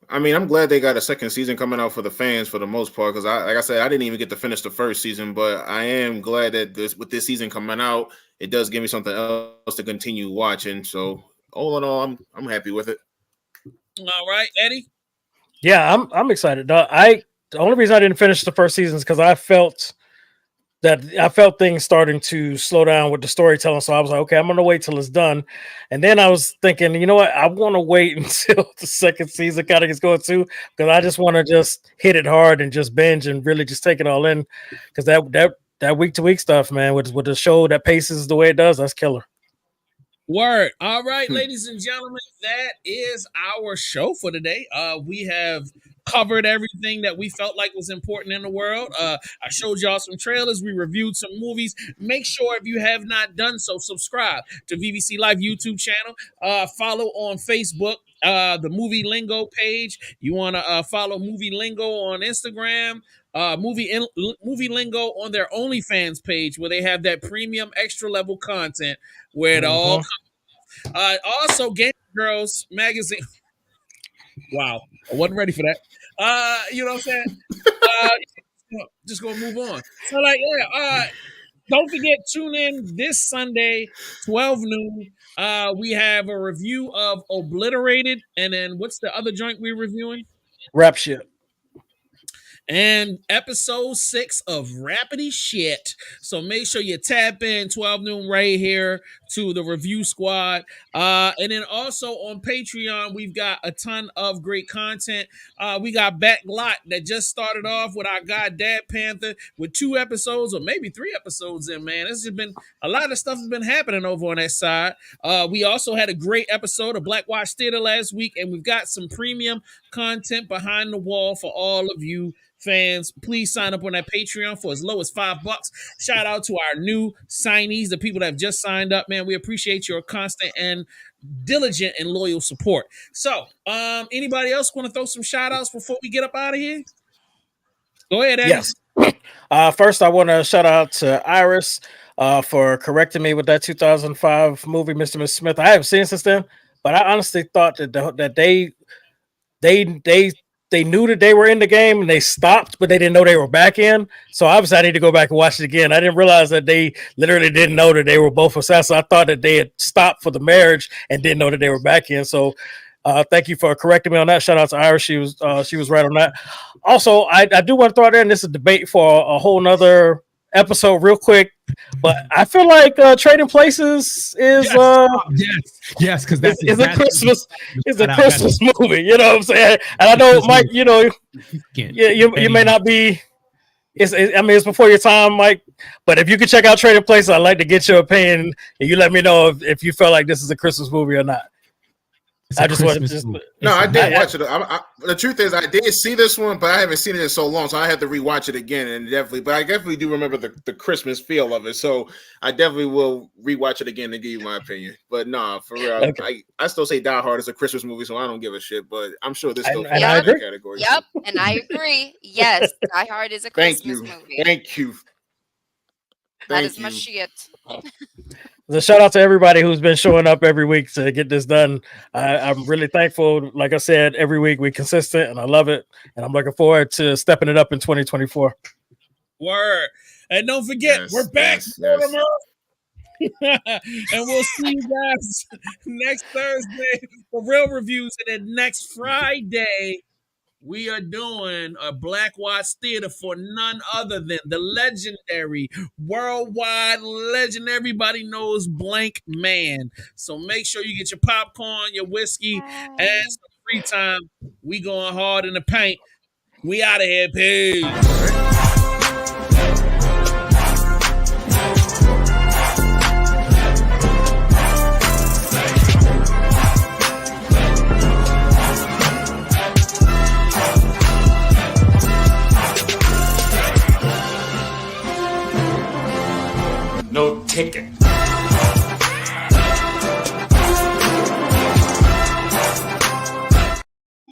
I mean, I'm glad they got a second season coming out for the fans for the most part, because like I said, I didn't even get to finish the first season, but I am glad that with this season coming out, it does give me something else to continue watching. So all in all, I'm happy with it. All right, Eddie. Yeah, I'm excited. The only reason I didn't finish the first season is because I felt things starting to slow down with the storytelling. So I was like, okay, I'm gonna wait till it's done. And then I was thinking, you know what? I want to wait until the second season kind of gets going too, because I just want to just hit it hard and just binge and really just take it all in. Because that week to week stuff, man, with the show that paces the way it does, that's killer. Word. All right, ladies and gentlemen, that is our show for today. We have covered everything that we felt like was important in the world. I showed y'all some trailers. We reviewed some movies. Make sure if you have not done so, subscribe to VBC Live YouTube channel. Follow on Facebook, the Movie Lingo page. You want to follow Movie Lingo on Instagram. Movie Lingo on their OnlyFans page, where they have that premium extra level content where it all comes. Also, Game Girls magazine. Wow, I wasn't ready for that. You know what I'm saying? Just gonna move on. So, like, yeah. Don't forget, tune in this Sunday, 12 noon, We have a review of Obliterated, and then what's the other joint we're reviewing? Rap shit. And episode 6 of Rappity Shit. So make sure you tap in 12 noon right here to the review squad. And then also on Patreon, we've got a ton of great content. We got Backlot that just started off with our guy Dad Panther with 2 episodes or maybe 3 episodes in, man. This has been a lot of stuff has been happening over on that side. We also had a great episode of Black Watch Theater last week, and we've got some premium content behind the wall for all of you fans. Please sign up on that Patreon for as low as $5. Shout out to our new signees, the people that have just signed up, man. We appreciate your constant and diligent and loyal support. So, anybody else want to throw some shout outs before we get up out of here? Go ahead, Eddie. Yes. First, I want to shout out to Iris for correcting me with that 2005 movie, Mr. and Miss Smith. I haven't seen it since then, but I honestly thought that they knew that they were in the game and they stopped, but they didn't know they were back in. So obviously I need to go back and watch it again. I didn't realize that they literally didn't know that they were both assassins. I thought that they had stopped for the marriage and didn't know that they were back in. So thank you for correcting me on that. Shout out to Iris. She was right on that. Also, I do want to throw it in. This is a debate for a whole nother episode real quick, but I feel like Trading Places is yes, because that's a Christmas movie. You know what I'm saying? And I know, Mike, you know, you may not be. It's before your time, Mike. But if you could check out Trading Places, I'd like to get your opinion, and you let me know if you feel like this is a Christmas movie or not. I did watch it. The truth is, I did see this one, but I haven't seen it in so long, so I had to rewatch it again. And I definitely do remember the Christmas feel of it. So I definitely will rewatch it again and give you my opinion. But nah, for real, okay. I still say Die Hard is a Christmas movie, so I don't give a shit. But I'm sure this still falls in the category. Yep, and I agree. Yes, Die Hard is a Christmas movie. Thank you. That is my shit. So shout out to everybody who's been showing up every week to get this done. I'm really thankful. Like I said, every week we're consistent, and I love it. And I'm looking forward to stepping it up in 2024. Word. And don't forget, we're back. Yes. And we'll see you guys next Thursday for real reviews. And then next Friday, we are doing a Black Watch Theater for none other than the legendary, worldwide legend everybody knows, Blank Man. So make sure you get your popcorn, your whiskey, and some free time. We going hard in the paint. We out of here. Peace. No ticket.